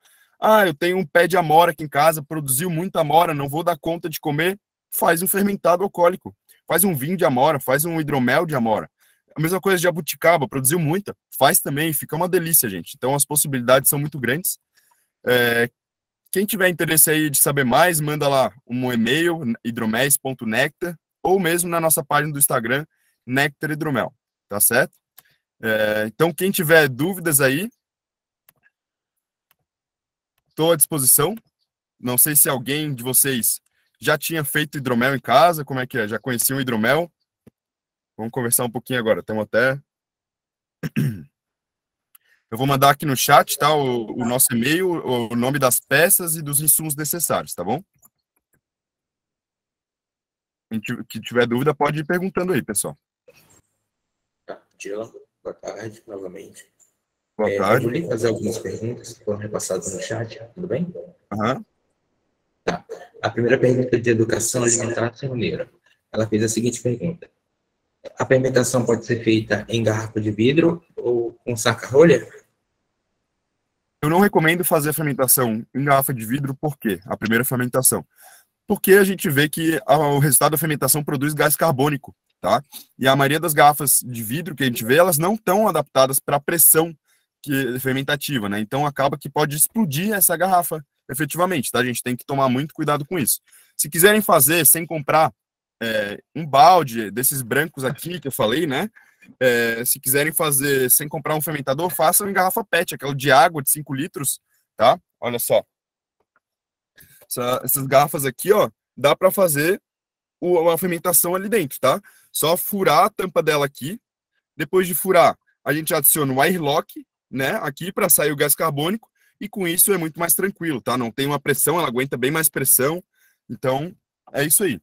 Eu tenho um pé de amora aqui em casa, produziu muita amora, não vou dar conta de comer, faz um fermentado alcoólico, faz um vinho de amora, faz um hidromel de amora. A mesma coisa de jabuticaba, produziu muita, faz também, fica uma delícia, gente. Então as possibilidades são muito grandes. Quem tiver interesse aí de saber mais, manda lá um e-mail, hidroméis.nectar, ou mesmo na nossa página do Instagram, Nectar Hidromel, tá certo? Então, quem tiver dúvidas aí, estou à disposição. Não sei se alguém de vocês já tinha feito hidromel em casa, como é que é? Já conhecia o hidromel? Vamos conversar um pouquinho agora, temos até... Eu vou mandar aqui no chat, tá? O nosso e-mail, o nome das peças e dos insumos necessários, tá bom? Quem tiver dúvida pode ir perguntando aí, pessoal. Dylan, boa tarde, novamente. Boa tarde. Eu vou lhe fazer algumas perguntas que foram repassadas no chat, tudo bem? Uhum. Tá. A primeira pergunta é de educação alimentar mineira. Ela fez a seguinte pergunta: a fermentação pode ser feita em garrafa de vidro ou com saca-rolha? Eu não recomendo fazer a fermentação em garrafa de vidro, por quê? A primeira fermentação. Porque a gente vê que o resultado da fermentação produz gás carbônico, tá? E a maioria das garrafas de vidro que a gente vê, elas não estão adaptadas para a pressão fermentativa, né? Então acaba que pode explodir essa garrafa, efetivamente, tá? A gente tem que tomar muito cuidado com isso. Se quiserem fazer sem comprar um balde desses brancos aqui que eu falei, né? Se quiserem fazer sem comprar um fermentador, façam em garrafa PET, aquela de água de 5 litros, tá? Olha só. Essas garrafas aqui, ó, dá para fazer a fermentação ali dentro, tá? Só furar a tampa dela aqui. Depois de furar, a gente adiciona o airlock, né? Aqui para sair o gás carbônico. E com isso é muito mais tranquilo, tá? Não tem uma pressão, ela aguenta bem mais pressão. Então, é isso aí.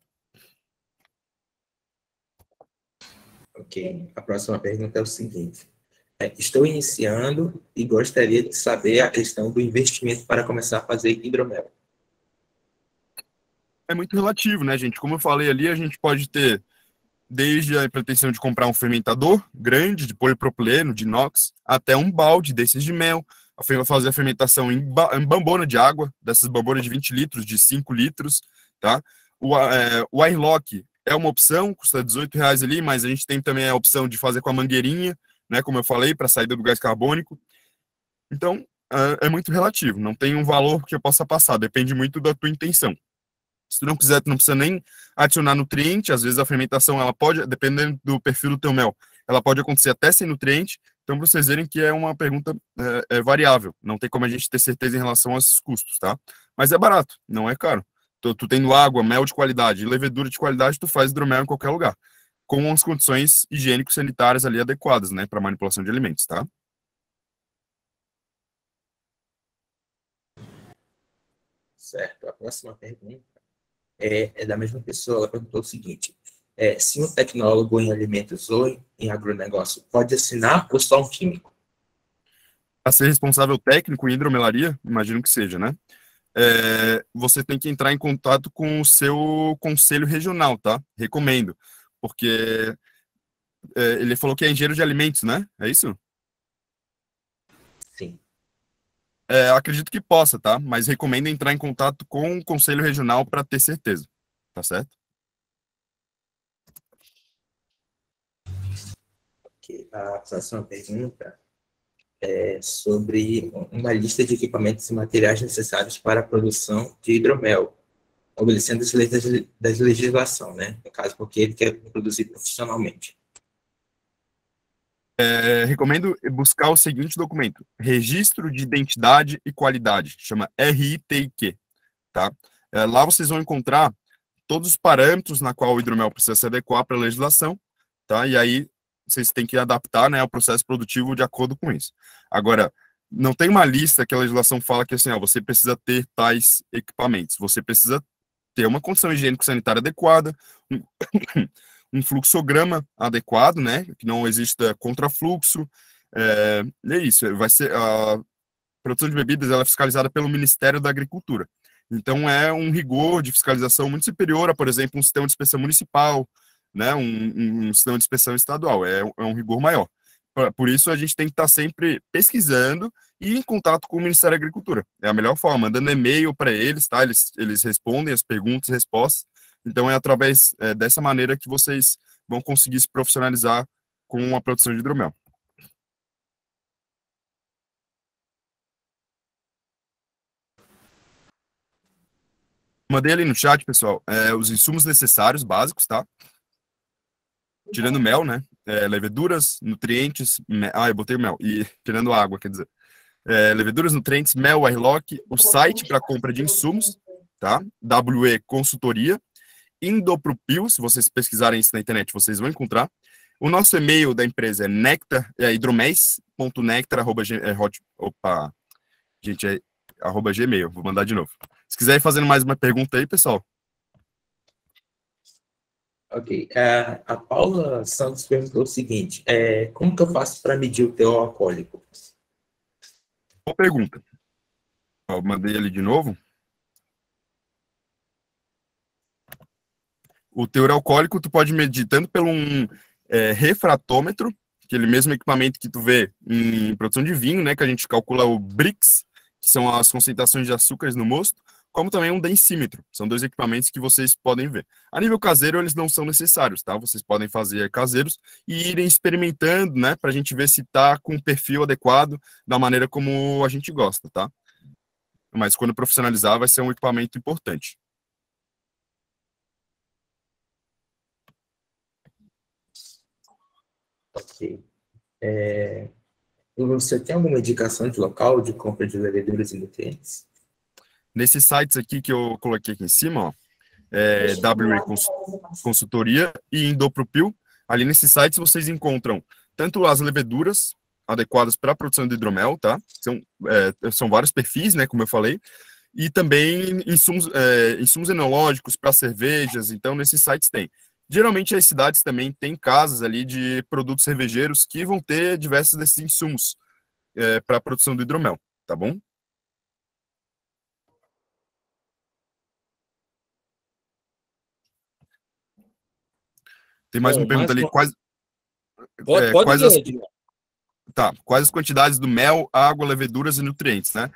Ok. A próxima pergunta é o seguinte: estou iniciando e gostaria de saber a questão do investimento para começar a fazer hidromel. É muito relativo, né, gente? Como eu falei ali, a gente pode ter desde a pretensão de comprar um fermentador grande, de polipropileno, de inox, até um balde desses de mel, fazer a fermentação em bambona de água, dessas bambonas de 20 litros, de 5 litros, tá? O airlock é uma opção, custa R$18 ali, mas a gente tem também a opção de fazer com a mangueirinha, né, como eu falei, para a saída do gás carbônico. Então, é muito relativo, não tem um valor que eu possa passar, depende muito da tua intenção. Se tu não quiser, tu não precisa nem adicionar nutriente. Às vezes a fermentação, ela pode, dependendo do perfil do teu mel, ela pode acontecer até sem nutriente. Então, para vocês verem que é uma pergunta variável. Não tem como a gente ter certeza em relação aos custos, tá? Mas é barato, não é caro. Tu tendo água, mel de qualidade e levedura de qualidade, tu faz hidromel em qualquer lugar, com as condições higiênico-sanitárias ali adequadas, né, para manipulação de alimentos, tá? Certo. A próxima pergunta é da mesma pessoa. Ela perguntou o seguinte: se um tecnólogo em alimentos ou em agronegócio pode assinar ou só um químico? Para ser responsável técnico em hidromelaria, imagino que seja, né? Você tem que entrar em contato com o seu conselho regional, tá? Recomendo, porque ele falou que é engenheiro de alimentos, né? É isso? Sim. Acredito que possa, tá? Mas recomendo entrar em contato com o conselho regional para ter certeza, tá certo? Ok. A próxima pergunta é sobre uma lista de equipamentos e materiais necessários para a produção de hidromel, obedecendo as leis da legislação, né? No caso, porque ele quer produzir profissionalmente. Recomendo buscar o seguinte documento: Registro de Identidade e Qualidade, chama RITIQ, tá? Lá vocês vão encontrar todos os parâmetros na qual o hidromel precisa se adequar para a legislação, tá? E aí vocês têm que adaptar, né, o processo produtivo de acordo com isso. Agora, não tem uma lista que a legislação fala que assim, ó, você precisa ter tais equipamentos. Você precisa ter uma condição higiênico-sanitária adequada, um fluxograma adequado, né, que não exista contrafluxo. É isso. Vai ser a produção de bebidas, ela é fiscalizada pelo Ministério da Agricultura. Então, é um rigor de fiscalização muito superior a, por exemplo, um sistema de inspeção municipal, né, um sistema de inspeção estadual. É um rigor maior. Por isso, a gente tem que estar sempre pesquisando e em contato com o Ministério da Agricultura. É a melhor forma, mandando e-mail para eles, tá? Eles respondem as perguntas e respostas. Então, é através dessa maneira que vocês vão conseguir se profissionalizar com a produção de hidromel. Mandei ali no chat, pessoal, os insumos necessários básicos, tá? Tirando mel, né? Leveduras, nutrientes, eu botei o mel, e tirando água, quer dizer. Leveduras, nutrientes, mel, airlock, o site para compra de insumos, tá? WE Consultoria, Indopropil, se vocês pesquisarem isso na internet, vocês vão encontrar. O nosso e-mail da empresa é hidromés.nectar@gmail. Vou mandar de novo. Se quiserem fazendo mais uma pergunta aí, pessoal. Ok. A Paula Santos perguntou o seguinte: como que eu faço para medir o teor alcoólico? Boa pergunta. Eu mandei ele de novo. O teor alcoólico tu pode medir tanto pelo refratômetro, aquele mesmo equipamento que tu vê em produção de vinho, né, que a gente calcula o Brix, que são as concentrações de açúcares no mosto, como também um densímetro. São dois equipamentos que vocês podem ver. A nível caseiro, eles não são necessários, tá? Vocês podem fazer caseiros e irem experimentando, né, para a gente ver se tá com o perfil adequado da maneira como a gente gosta, tá? Mas quando profissionalizar, vai ser um equipamento importante. Ok. Você tem alguma indicação de local de compra de leveduras e nutrientes? Nesses sites aqui que eu coloquei aqui em cima, ó, WE Consultoria e Indopropil, ali nesses sites vocês encontram tanto as leveduras adequadas para a produção de hidromel, tá? São vários perfis, né, como eu falei, e também insumos enológicos para cervejas, então nesses sites tem. Geralmente as cidades também têm casas ali de produtos cervejeiros que vão ter diversos desses insumos para a produção do hidromel, tá bom? Tem mais uma pergunta ali. Pode ler, quais as quantidades do mel, água, leveduras e nutrientes, né?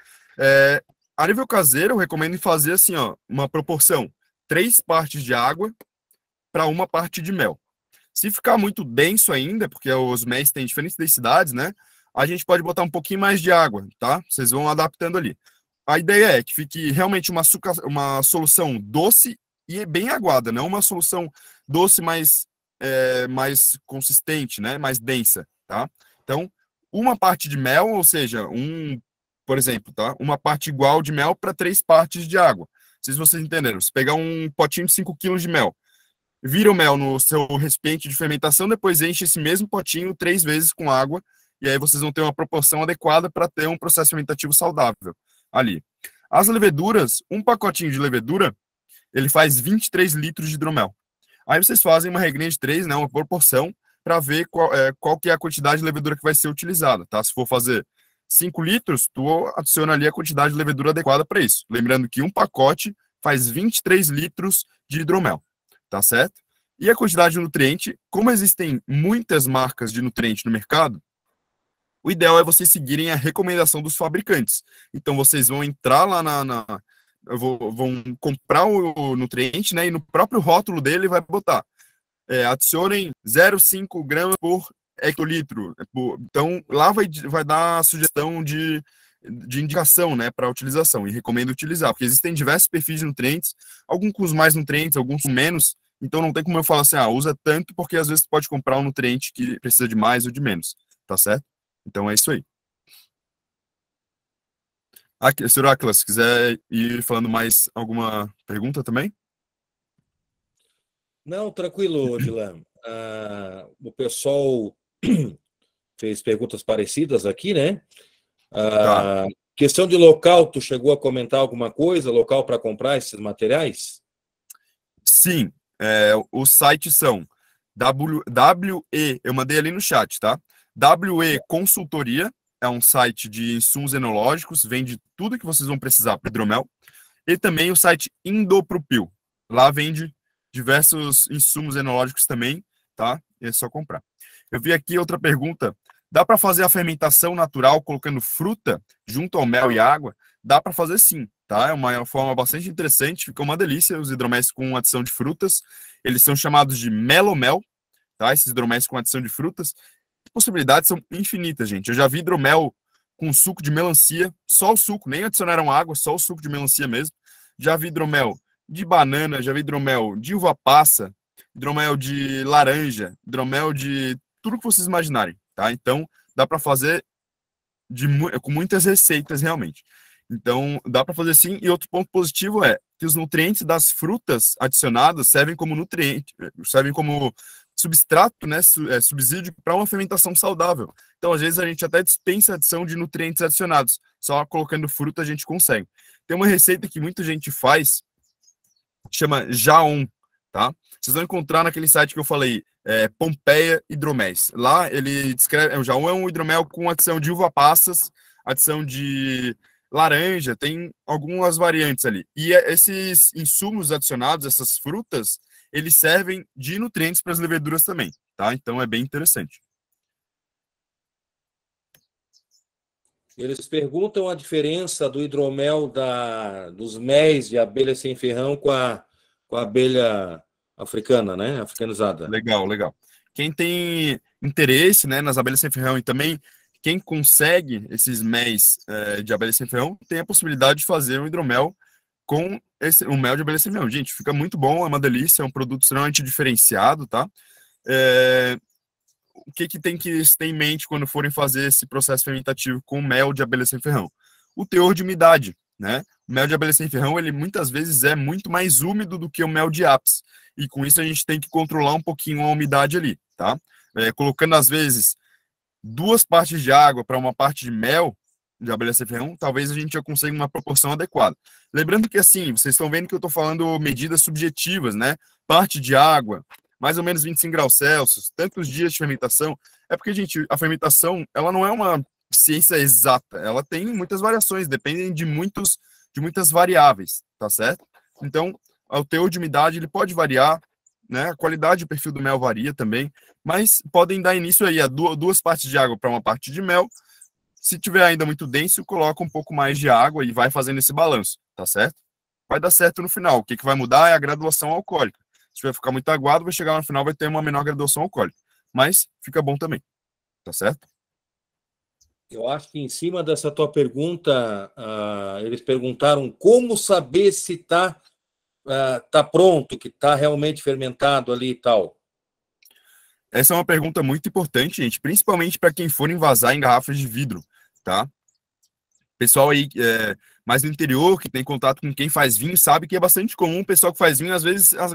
A nível caseiro, eu recomendo fazer assim, ó, uma proporção: 3 partes de água para 1 parte de mel. Se ficar muito denso ainda, porque os méis têm diferentes densidades, né? A gente pode botar um pouquinho mais de água, tá? Vocês vão adaptando ali. A ideia é que fique realmente uma solução doce e bem aguada, não uma solução doce mais consistente, né? Mais densa, tá? Então, 1 parte de mel, ou seja, por exemplo, tá? 1 parte igual de mel para 3 partes de água. Não sei se vocês entenderam. Se pegar um potinho de 5 quilos de mel, vira o mel no seu recipiente de fermentação, depois enche esse mesmo potinho 3 vezes com água, e aí vocês vão ter uma proporção adequada para ter um processo fermentativo saudável ali. As leveduras, um pacotinho de levedura, ele faz 23 litros de hidromel. Aí vocês fazem uma regrinha de 3, né, uma proporção, para ver qual que é a quantidade de levedura que vai ser utilizada, tá? Se for fazer 5 litros, tu adiciona ali a quantidade de levedura adequada para isso. Lembrando que um pacote faz 23 litros de hidromel, tá certo? E a quantidade de nutriente, como existem muitas marcas de nutriente no mercado, o ideal é vocês seguirem a recomendação dos fabricantes. Então, vocês vão entrar lá vão comprar o nutriente, né? E no próprio rótulo dele vai botar: adicionem 0,5 gramas por hectolitro. Então, lá vai dar a sugestão de indicação, né, para utilização, e recomendo utilizar, porque existem diversos perfis de nutrientes, alguns com mais nutrientes, alguns com menos, então não tem como eu falar assim, usa tanto, porque às vezes você pode comprar um nutriente que precisa de mais ou de menos, tá certo? Então é isso aí. Sr. Aquila, se quiser ir falando mais alguma pergunta também? Não, tranquilo, Gilan. O pessoal fez perguntas parecidas aqui, né? Tá. Questão de local, tu chegou a comentar alguma coisa? Local para comprar esses materiais? Sim, os sites são eu mandei ali no chat, tá? WE Consultoria é um site de insumos enológicos, vende tudo que vocês vão precisar para hidromel. E também o site Indopropil. Lá vende diversos insumos enológicos também, tá? É só comprar. Eu vi aqui outra pergunta. Dá para fazer a fermentação natural colocando fruta junto ao mel e água? Dá para fazer sim, tá? É uma forma bastante interessante, fica uma delícia os hidroméis com adição de frutas. Eles são chamados de melomel, tá? Esses hidroméis com adição de frutas. As possibilidades são infinitas, gente. Eu já vi hidromel com suco de melancia, só o suco, nem adicionaram água, só o suco de melancia mesmo. Já vi hidromel de banana, já vi hidromel de uva passa, hidromel de laranja, hidromel de tudo que vocês imaginarem, tá? Então, dá para fazer com muitas receitas, realmente. Então, dá para fazer sim. E outro ponto positivo é que os nutrientes das frutas adicionadas servem como nutriente, servem como substrato, né, subsídio para uma fermentação saudável. Então, às vezes, a gente até dispensa a adição de nutrientes adicionados. Só colocando fruta a gente consegue. Tem uma receita que muita gente faz, chama Jaon, tá? Vocês vão encontrar naquele site que eu falei, Pompeia Hidroméis. Lá ele descreve, o Jaon é um hidromel com adição de uva passas, adição de laranja, tem algumas variantes ali. E esses insumos adicionados, essas frutas, eles servem de nutrientes para as leveduras também, tá? Então é bem interessante. Eles perguntam a diferença do hidromel dos méis de abelha sem ferrão com a abelha africana, né? Africanizada. Legal, legal. Quem tem interesse, né, nas abelhas sem ferrão e também quem consegue esses méis de abelha sem ferrão tem a possibilidade de fazer um hidromel com um mel de abelha sem ferrão. Gente, fica muito bom, é uma delícia, é um produto extremamente diferenciado, tá? O que tem que ter em mente quando forem fazer esse processo fermentativo com mel de abelha sem ferrão? O teor de umidade, né? O mel de abelha sem ferrão, ele muitas vezes é muito mais úmido do que o mel de apis. E com isso a gente tem que controlar um pouquinho a umidade ali, tá? Colocando, às vezes, 2 partes de água para uma parte de mel de abelha sem ferrão, talvez a gente já consiga uma proporção adequada. Lembrando que, assim, vocês estão vendo que eu estou falando medidas subjetivas, né? Parte de água, mais ou menos 25 graus Celsius, tantos dias de fermentação. É porque, gente, a fermentação, ela não é uma ciência exata, ela tem muitas variações, dependem de muitas variáveis, tá certo? Então, o teor de umidade, ele pode variar, né? A qualidade e o perfil do mel varia também, mas podem dar início aí a 2 partes de água para uma parte de mel. Se tiver ainda muito denso, coloca um pouco mais de água e vai fazendo esse balanço, tá certo? Vai dar certo no final. O que vai mudar é a graduação alcoólica. Se vai ficar muito aguado, vai chegar no final, vai ter uma menor graduação alcoólica. Mas fica bom também, tá certo? Eu acho que em cima dessa tua pergunta, eles perguntaram como saber se está pronto, que está realmente fermentado ali e tal. Essa é uma pergunta muito importante, gente, principalmente para quem for envasar em garrafas de vidro, tá? Pessoal aí mais no interior, que tem contato com quem faz vinho, sabe que é bastante comum o pessoal que faz vinho, às vezes a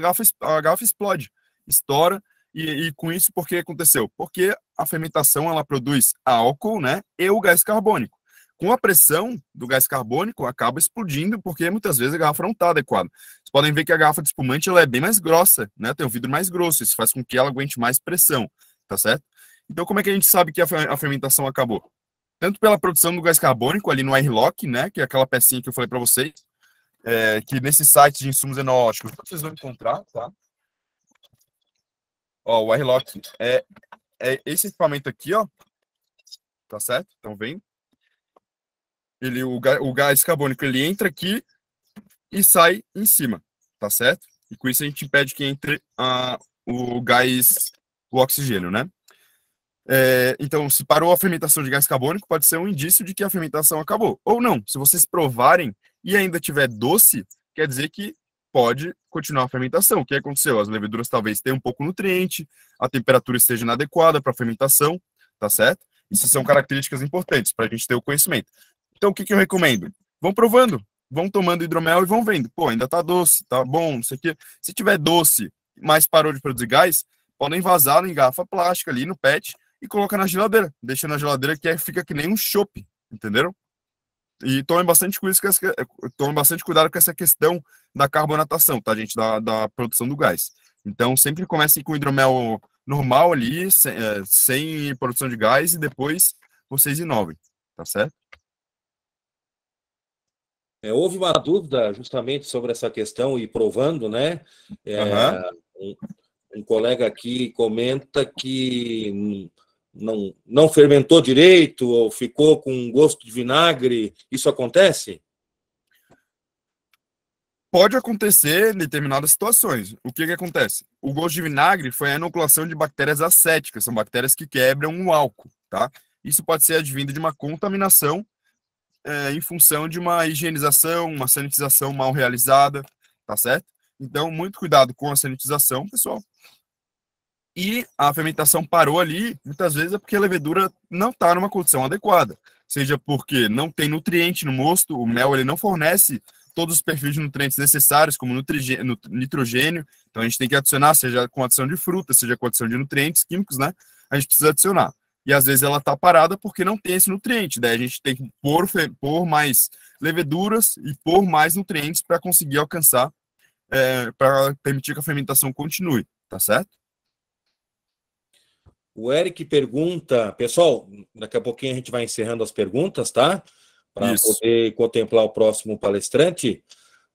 garrafa explode, estoura, e com isso, por que aconteceu? Porque a fermentação, ela produz álcool, né, e o gás carbônico. Com a pressão do gás carbônico, acaba explodindo, porque muitas vezes a garrafa não está adequada. Vocês podem ver que a garrafa de espumante, ela é bem mais grossa, né, tem um vidro mais grosso, isso faz com que ela aguente mais pressão, tá certo? Então, como é que a gente sabe que a fermentação acabou? Tanto pela produção do gás carbônico ali no airlock, né, que é aquela pecinha que eu falei para vocês, que nesse site de insumos enológicos vocês vão encontrar, tá? Ó, o airlock é esse equipamento aqui, ó, tá certo? Então vem. O gás carbônico, ele entra aqui e sai em cima, tá certo? E com isso a gente impede que entre o oxigênio, né? Então, se parou a fermentação de gás carbônico, pode ser um indício de que a fermentação acabou. Ou não, se vocês provarem e ainda tiver doce, quer dizer que pode continuar a fermentação. O que aconteceu? As leveduras talvez tenham um pouco nutriente, a temperatura esteja inadequada para a fermentação, tá certo? Isso são características importantes para a gente ter o conhecimento. Então, o que eu recomendo? Vão provando, vão tomando hidromel e vão vendo. Pô, ainda tá doce, tá bom, não sei o quê. Se tiver doce, mas parou de produzir gás, podem vazar em garrafa plástica ali no PET e colocar na geladeira. Deixa na geladeira que fica que nem um chopp, entenderam? E tomem bastante cuidado com essa questão da carbonatação, tá, gente? Da produção do gás. Então, sempre comecem com hidromel normal ali, sem produção de gás, e depois vocês inovem, tá certo? Houve uma dúvida justamente sobre essa questão e provando, né? Um colega aqui comenta que não fermentou direito ou ficou com gosto de vinagre. Isso acontece? Pode acontecer em determinadas situações. O que acontece? O gosto de vinagre foi a inoculação de bactérias acéticas, são bactérias que quebram o álcool, tá? Isso pode ser advindo de uma contaminação em função de uma higienização, uma sanitização mal realizada. tá certo? Então, muito cuidado com a sanitização, pessoal. E a fermentação parou ali, muitas vezes é porque a levedura não está numa condição adequada. Seja porque não tem nutriente no mosto, o mel ele não fornece todos os perfis de nutrientes necessários, como nitrogênio. Então, a gente tem que adicionar, seja com adição de fruta, seja com adição de nutrientes químicos, né? A gente precisa adicionar. E às vezes ela está parada porque não tem esse nutriente. Daí a gente tem que pôr mais leveduras e pôr mais nutrientes para conseguir alcançar, para permitir que a fermentação continue, tá certo? O Eric pergunta, pessoal, daqui a pouquinho a gente vai encerrando as perguntas, tá? Para poder contemplar o próximo palestrante.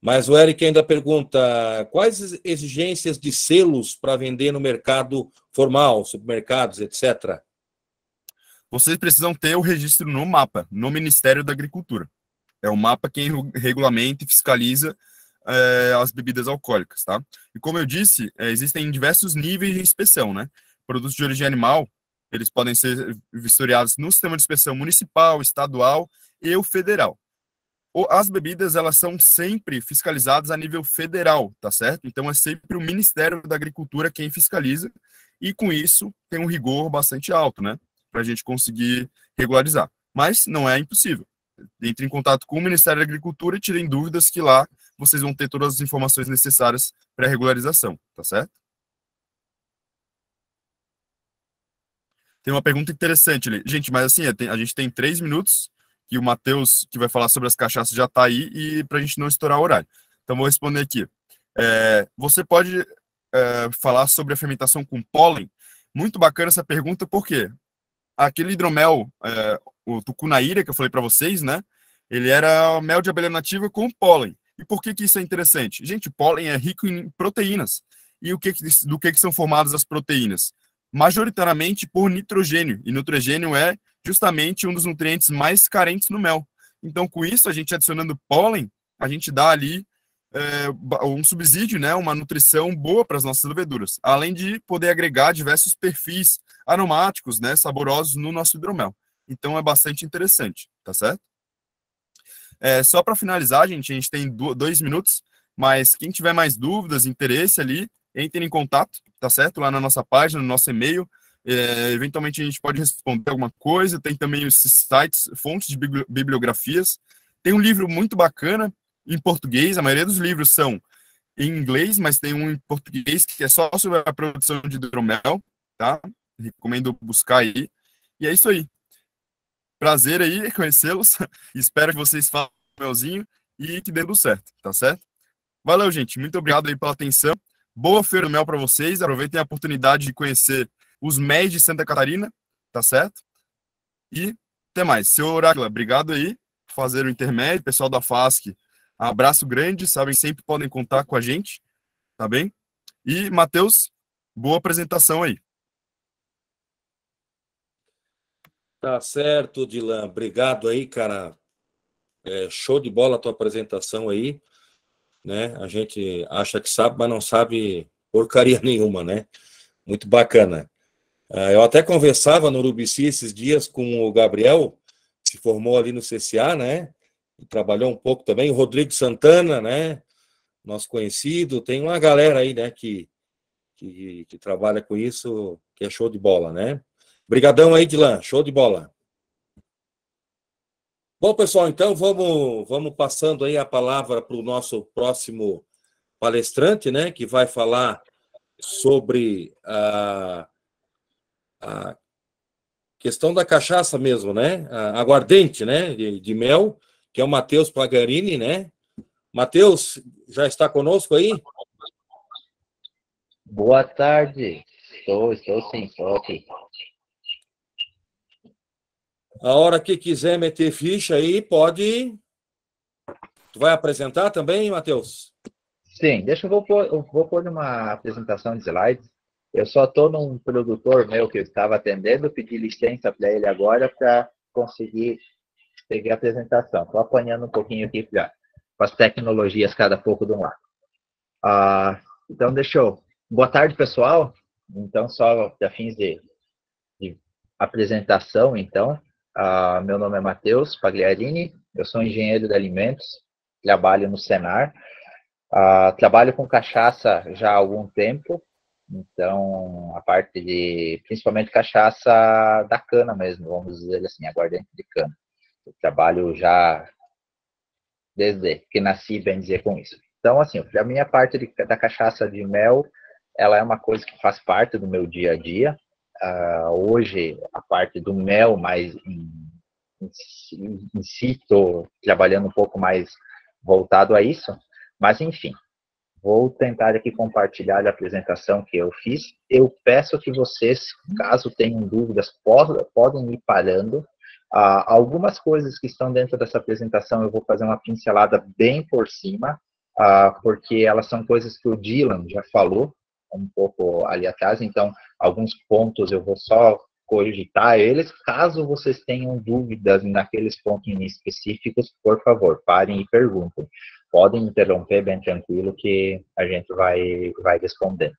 Mas o Eric ainda pergunta, quais exigências de selos para vender no mercado formal, supermercados, etc.? Vocês precisam ter o registro no MAPA, no Ministério da Agricultura. É o MAPA quem regulamenta e fiscaliza as bebidas alcoólicas, tá? E como eu disse, existem diversos níveis de inspeção, né? Produtos de origem animal, eles podem ser vistoriados no sistema de inspeção municipal, estadual e o federal. As bebidas, elas são sempre fiscalizadas a nível federal, tá certo? Então, é sempre o Ministério da Agricultura quem fiscaliza, e com isso tem um rigor bastante alto, né? Para a gente conseguir regularizar. Mas não é impossível. Entre em contato com o Ministério da Agricultura e tirem dúvidas que lá vocês vão ter todas as informações necessárias para a regularização, tá certo? Tem uma pergunta interessante ali. Gente, mas assim, a gente tem 3 minutos, que o Matheus, que vai falar sobre as cachaças, já está aí, e para a gente não estourar o horário. Então, vou responder aqui. Você pode falar sobre a fermentação com pólen? Muito bacana essa pergunta, por quê? Aquele hidromel, o tucunaíra, que eu falei para vocês, né? Ele era mel de abelha nativa com pólen. E por que isso é interessante? Gente, o pólen é rico em proteínas. E do que são formadas as proteínas? Majoritariamente por nitrogênio. E nitrogênio é justamente um dos nutrientes mais carentes no mel. Então, com isso, a gente adicionando pólen, a gente dá ali um subsídio, né? Uma nutrição boa para as nossas leveduras. Além de poder agregar diversos perfis aromáticos, né? Saborosos no nosso hidromel. Então, é bastante interessante, tá certo? Só para finalizar, gente, a gente tem 2 minutos, mas quem tiver mais dúvidas, interesse ali, entre em contato, tá certo? Lá na nossa página, no nosso e-mail. Eventualmente a gente pode responder alguma coisa. Tem também os sites, fontes de bibliografias. Tem um livro muito bacana em português. A maioria dos livros são em inglês, mas tem um em português que é só sobre a produção de hidromel, tá? Recomendo buscar aí. E é isso aí. Prazer aí conhecê-los. Espero que vocês façam o melzinho e que dê tudo certo, tá certo? Valeu, gente. Muito obrigado aí pela atenção. Boa feira do mel para vocês. Aproveitem a oportunidade de conhecer os MEIs de Santa Catarina, tá certo? E até mais. Seu Oráculo, obrigado aí por fazer o intermédio. Pessoal da FASC, abraço grande. Sabem, sempre podem contar com a gente, tá bem? E, Matheus, boa apresentação aí. Tá certo, Dilan. Obrigado aí, cara. Show de bola a tua apresentação aí, né? A gente acha que sabe, mas não sabe porcaria nenhuma, né? Muito bacana. Eu até conversava no Urubici esses dias com o Gabriel, que se formou ali no CCA, né? E trabalhou um pouco também. O Rodrigo Santana, né? Nosso conhecido. Tem uma galera aí, né? Que trabalha com isso, que é show de bola, né? Obrigadão aí, Dilan. Show de bola. Bom, pessoal, então vamos passando aí a palavra para o nosso próximo palestrante, né? Que vai falar sobre a questão da cachaça mesmo, né? Aguardente, né? De mel, que é o Matheus Pagarini, né? Matheus, já está conosco aí? Boa tarde. Estou sim, estou aqui. A hora que quiser meter ficha aí, pode. Tu vai apresentar também, Matheus? Sim, eu vou pôr uma apresentação de slides. Eu só estou num produtor meu que eu estava atendendo, pedi licença para ele agora para conseguir pegar a apresentação. Estou apanhando um pouquinho aqui com as tecnologias cada pouco de um lado. Então, Boa tarde, pessoal. Então, só para fins de apresentação, então, meu nome é Matheus Pagliarini, eu sou engenheiro de alimentos, trabalho no Senar. Trabalho com cachaça já há algum tempo, então a parte de, principalmente cachaça da cana mesmo, vamos dizer assim, aguardente de cana. Eu trabalho já desde que nasci, bem dizer, com isso. Então, assim, a minha parte da cachaça de mel, ela é uma coisa que faz parte do meu dia a dia. Hoje, a parte do mel, mais em si, estou trabalhando um pouco mais voltado a isso, mas, enfim, vou tentar aqui compartilhar a apresentação que eu fiz. Eu peço que vocês, caso tenham dúvidas, podem ir parando. Algumas coisas que estão dentro dessa apresentação eu vou fazer uma pincelada bem por cima, porque elas são coisas que o Dylan já falou um pouco ali atrás, então alguns pontos eu vou só cogitar eles. Caso vocês tenham dúvidas naqueles pontos específicos, por favor, parem e perguntem. Podem interromper bem tranquilo que a gente vai respondendo.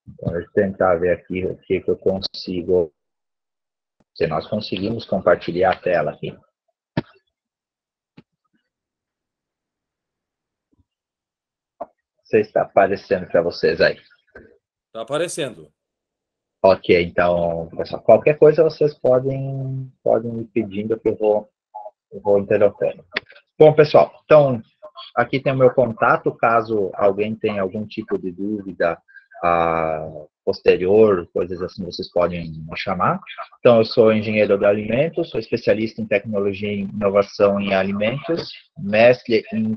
Então, eu vou tentar ver aqui o que eu consigo. Se nós conseguimos compartilhar a tela aqui. Se está aparecendo para vocês aí. Está aparecendo. Ok, então, pessoal, qualquer coisa vocês podem ir pedindo que eu vou interrompendo. Bom, pessoal, então, aqui tem o meu contato, caso alguém tenha algum tipo de dúvida posterior, coisas assim, vocês podem me chamar. Então, eu sou engenheiro de alimentos, sou especialista em tecnologia e inovação em alimentos, mestre em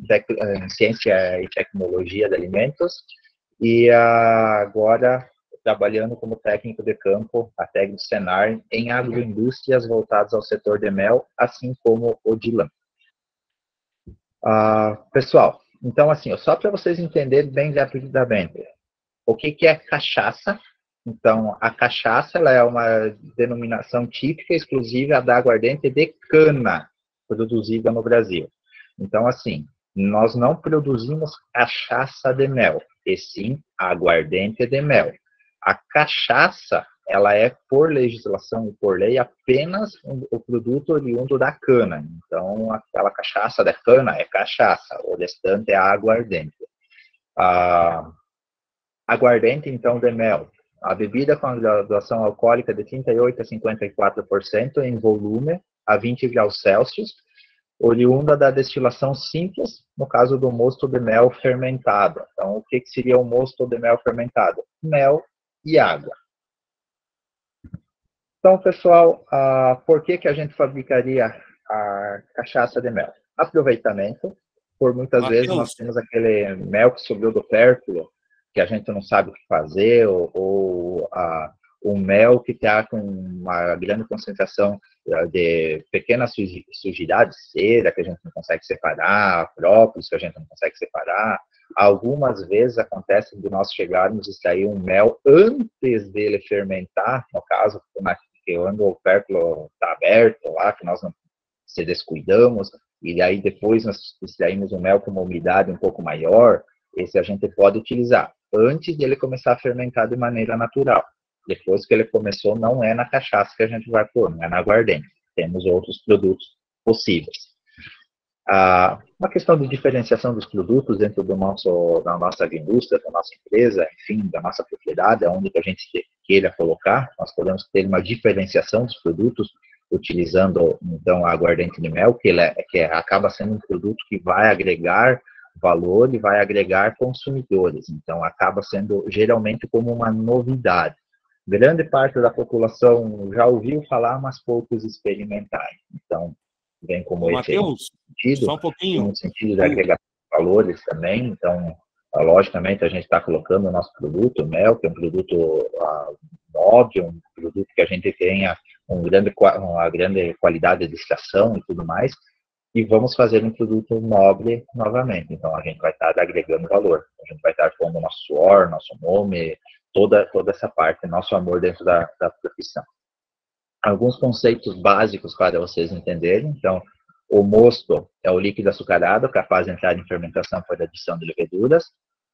ciência e tecnologia de alimentos, e agora trabalhando como técnico de campo, a técnico do Senar, em agroindústrias voltadas ao setor de mel, assim como o Dylan. Pessoal, então assim, só para vocês entenderem bem rapidamente, o que é cachaça? Então, a cachaça ela é uma denominação típica exclusiva da aguardente de cana, produzida no Brasil. Então, assim, nós não produzimos cachaça de mel, e sim aguardente de mel. A cachaça, ela é, por legislação e por lei, apenas o produto oriundo da cana. Então, aquela cachaça da cana é cachaça, o restante é aguardente. Aguardente, então, de mel. A bebida com a graduação alcoólica de 38% a 54% em volume a 20 graus Celsius, oriunda da destilação simples, no caso do mosto de mel fermentado. Então, o que seria o mosto de mel fermentado? Mel e água. Então, pessoal, por que a gente fabricaria a cachaça de mel? Aproveitamento. Por muitas vezes nós temos aquele mel que subiu do pérfulo, que a gente não sabe o que fazer, ou o mel que está com uma grande concentração de pequenas sujidades, cera, que a gente não consegue separar, próprios que a gente não consegue separar. Algumas vezes acontece de nós chegarmos a extrair um mel antes dele fermentar, no caso, quando o pérfulo está aberto lá, que nós não se descuidamos, e aí depois nós extraímos o mel com uma umidade um pouco maior, esse a gente pode utilizar antes de ele começar a fermentar de maneira natural. Depois que ele começou, não é na cachaça que a gente vai pôr, não é na aguardente. Temos outros produtos possíveis. Uma questão de diferenciação dos produtos dentro da nossa indústria, da nossa empresa, enfim, da nossa propriedade, onde que a gente queira colocar, nós podemos ter uma diferenciação dos produtos utilizando, então, a aguardente de mel, que acaba sendo um produto que vai agregar valor e vai agregar consumidores. Então, acaba sendo geralmente como uma novidade. Grande parte da população já ouviu falar, mas poucos experimentaram. Então, vem como Mateus, sentido, só um pouquinho. no sentido de agregar valores também. Então, logicamente, a gente está colocando o nosso produto, o mel, que é um produto nobre, um produto que a gente tenha uma grande qualidade de extração e tudo mais, e vamos fazer um produto nobre novamente. Então, a gente vai estar agregando valor. A gente vai estar pondo nosso suor, nosso nome, toda essa parte, nosso amor dentro da profissão. Alguns conceitos básicos para vocês entenderem. Então, o mosto é o líquido açucarado capaz de entrar em fermentação por adição de leveduras.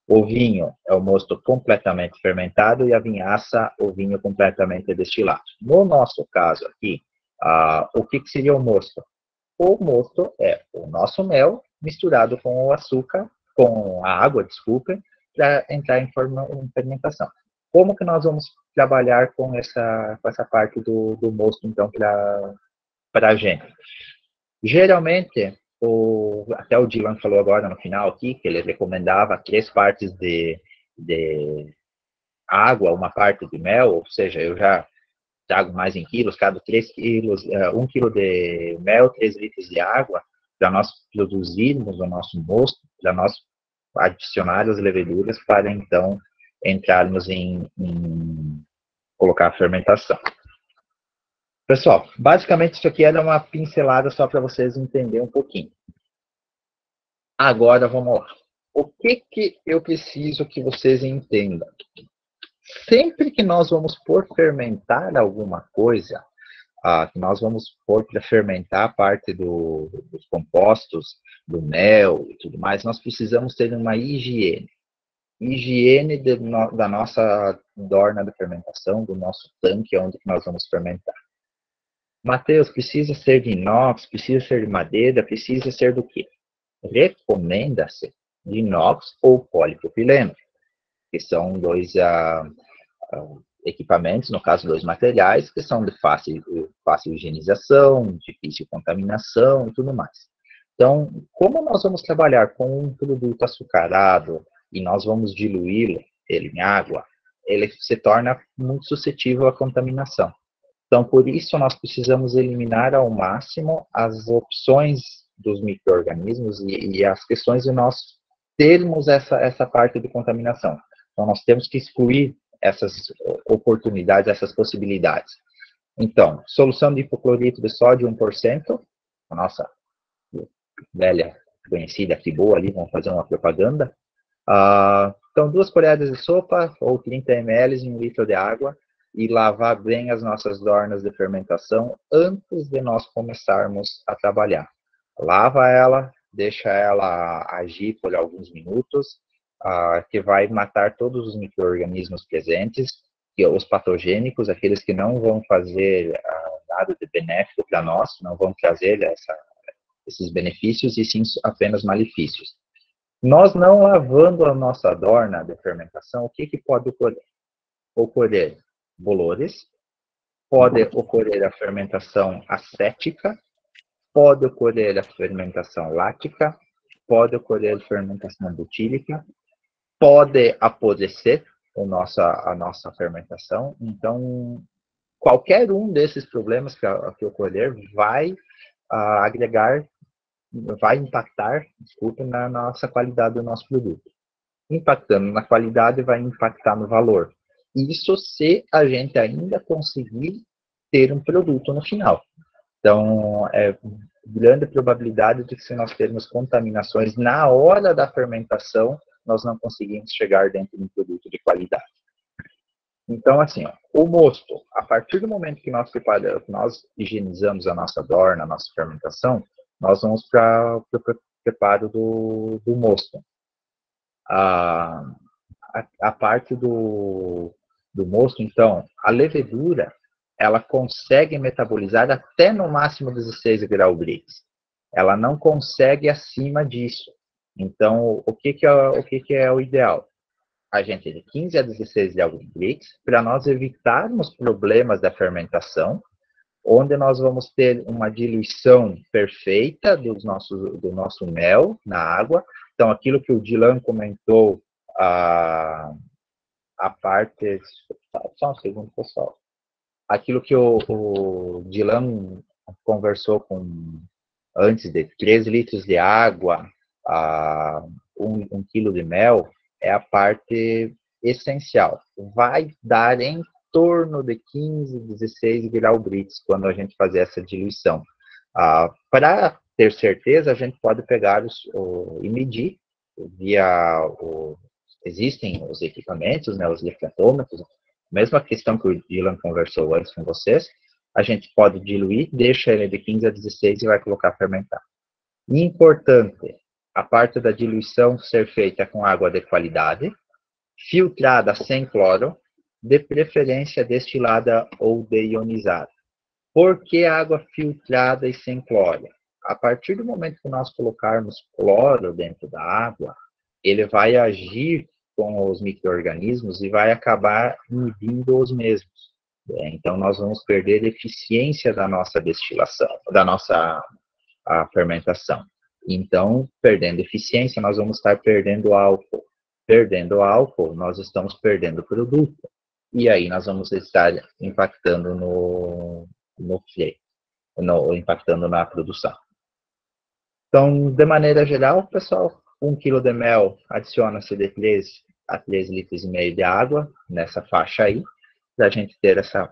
O vinho é o mosto completamente fermentado e a vinhaça, o vinho completamente destilado. No nosso caso aqui, o que seria o mosto? O mosto é o nosso mel misturado com o açúcar com a água, desculpem, para entrar em fermentação. Como que nós vamos trabalhar com essa parte do mosto, então, para a gente? Geralmente, até o Dylan falou agora no final aqui, que ele recomendava 3 partes de água, 1 parte de mel, ou seja, eu já trago mais em quilos, cada 3 quilos, 1 quilo de mel, 3 litros de água, para nós produzirmos o nosso mosto, para nós adicionar as leveduras para, então, entrarmos em colocar a fermentação. Pessoal, basicamente isso aqui era uma pincelada só para vocês entenderem um pouquinho. Agora, vamos lá. O que eu preciso que vocês entendam? Sempre que nós vamos fermentar alguma coisa, que nós vamos para fermentar a parte dos compostos, do mel e tudo mais, nós precisamos ter uma higiene. Higiene da nossa dorna de fermentação, do nosso tanque, onde nós vamos fermentar. Mateus, precisa ser de inox, precisa ser de madeira, precisa ser do quê? Recomenda-se de inox ou polipropileno, que são 2 equipamentos, no caso 2 materiais, que são de fácil higienização, difícil contaminação e tudo mais. Então, como nós vamos trabalhar com um produto açucarado e nós vamos diluí-lo em água, ele se torna muito suscetível à contaminação. Então, por isso, nós precisamos eliminar ao máximo as opções dos micro-organismos e as questões de nós termos essa parte de contaminação. Então, nós temos que excluir essas oportunidades, essas possibilidades. Então, solução de hipoclorito de sódio 1%, a nossa velha conhecida Triboa ali, vamos fazer uma propaganda. Então, 2 colheres de sopa ou 30 ml em 1 litro de água, e lavar bem as nossas dornas de fermentação antes de nós começarmos a trabalhar. Lava ela, deixa ela agir por alguns minutos, que vai matar todos os micro-organismos presentes, os patogênicos, aqueles que não vão fazer nada de benéfico para nós, não vão trazer esses benefícios, e sim apenas malefícios. Nós não lavando a nossa dorna de fermentação, o que pode ocorrer? Ocorrer bolores, pode ocorrer a fermentação acética, pode ocorrer a fermentação lática, pode ocorrer a fermentação butílica, pode apodrecer a nossa fermentação. Então, qualquer um desses problemas que ocorrer vai impactar, na nossa qualidade do nosso produto. Impactando na qualidade, vai impactar no valor. Isso se a gente ainda conseguir ter um produto no final. Então, é grande probabilidade de que, se nós termos contaminações na hora da fermentação, nós não conseguimos chegar dentro de um produto de qualidade. Então, assim, o mosto, a partir do momento que nós preparamos, nós higienizamos a nossa dorna, a nossa fermentação, nós vamos para o preparo do mosto. A parte do mosto, então, a levedura, ela consegue metabolizar até no máximo 16 graus Brix. Ela não consegue acima disso. Então, o que é o ideal? A gente de 15 a 16 graus Brix, para nós evitarmos problemas da fermentação, onde nós vamos ter uma diluição perfeita do nosso mel na água. Então, aquilo que o Dylan comentou, a parte... Só um segundo, pessoal. Aquilo que o Dylan conversou antes de 3 litros de água, 1 quilo de mel, é a parte essencial. Vai dar em torno de 15, 16 graus Brix quando a gente fazer essa diluição. Para ter certeza, a gente pode pegar e medir existem os equipamentos, né, os liquidatômetros, mesma questão que o Dylan conversou antes com vocês, a gente pode diluir, deixa ele de 15 a 16 e vai colocar a fermentar. Importante, a parte da diluição ser feita com água de qualidade, filtrada sem cloro, de preferência destilada ou deionizada. Por que água filtrada e sem cloro? A partir do momento que nós colocarmos cloro dentro da água, ele vai agir com os micro-organismos e vai acabar inibindo os mesmos. Então, nós vamos perder a eficiência da nossa destilação, da nossa fermentação. Então, perdendo eficiência, nós vamos estar perdendo álcool. Perdendo álcool, nós estamos perdendo produto. E aí nós vamos estar impactando impactando na produção. Então, de maneira geral, pessoal, 1 kg de mel adiciona-se de 3 a 3 litros e meio de água nessa faixa aí, para a gente ter essa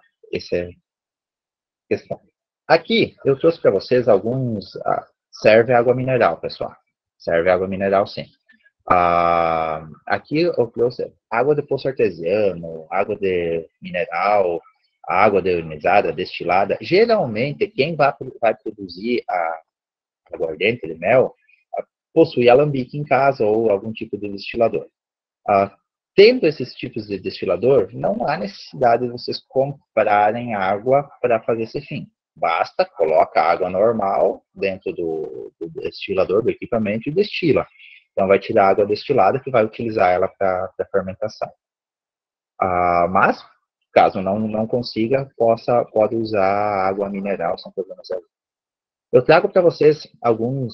questão. Aqui, eu trouxe para vocês alguns... serve água mineral, pessoal. Serve água mineral, sim. Aqui eu trouxe água de poço artesiano, água de mineral, água deionizada, destilada. Geralmente, quem vai produzir a aguardente de mel possui alambique em casa ou algum tipo de destilador. Tendo esses tipos de destilador, não há necessidade de vocês comprarem água para fazer esse fim. Basta, coloca água normal dentro do destilador, do equipamento e destila. Então, vai tirar a água destilada que vai utilizar ela para fermentação. Mas, caso não consiga, pode usar água mineral sem problemas algum. Eu trago para vocês algumas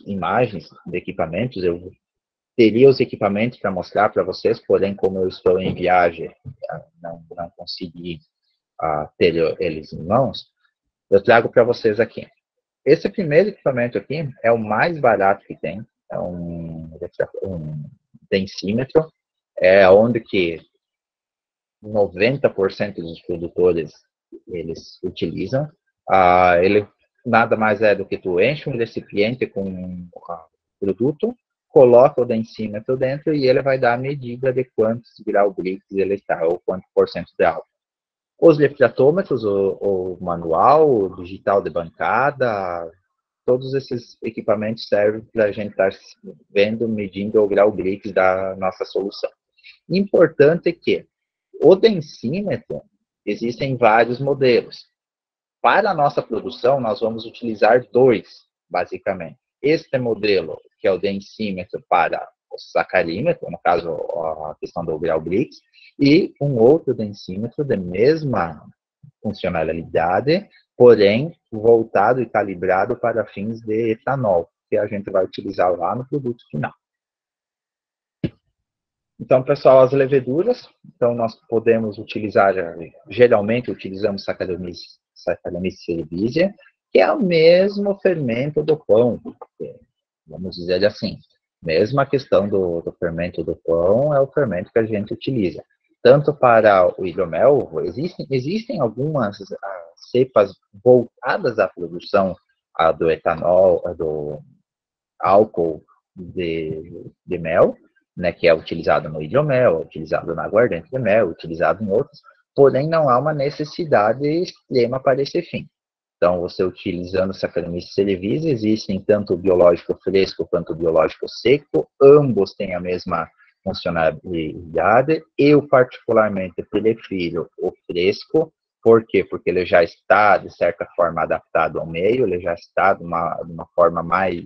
imagens de equipamentos. Eu teria os equipamentos para mostrar para vocês, porém, como eu estou em viagem, não consegui ter eles em mãos, eu trago para vocês aqui. Esse primeiro equipamento aqui é o mais barato que tem, é um densímetro, é onde que 90% dos produtores eles utilizam. Ele nada mais é do que tu enche um recipiente com produto, coloca o densímetro dentro e ele vai dar a medida de quantos graus Brix ele está, ou quanto por cento de álcool. Os refratômetros, o manual, o digital de bancada, todos esses equipamentos servem para a gente estar vendo, medindo o grau Brix da nossa solução. Importante que o densímetro, existem vários modelos. Para a nossa produção, nós vamos utilizar 2, basicamente. Este modelo, que é o densímetro para o sacarímetro, no caso, a questão do grau Brix, e um outro densímetro de mesma funcionalidade, porém voltado e calibrado para fins de etanol, que a gente vai utilizar lá no produto final. Então, pessoal, as leveduras, então nós podemos utilizar, geralmente utilizamos Saccharomyces cerevisiae, que é o mesmo fermento do pão, vamos dizer assim. Mesma questão do fermento do pão é o fermento que a gente utiliza. Tanto para o hidromel, existem algumas cepas voltadas à produção do etanol, do álcool de mel, né, que é utilizado no hidromel, utilizado na aguardente de mel, utilizado em outros, porém não há uma necessidade extrema para esse fim. Então, você utilizando Saccharomyces cerevisiae, existem tanto o biológico fresco quanto o biológico seco, ambos têm a mesma funcionalidade. Eu, particularmente, prefiro o fresco. Por quê? Porque ele já está, de certa forma, adaptado ao meio, ele já está de uma forma mais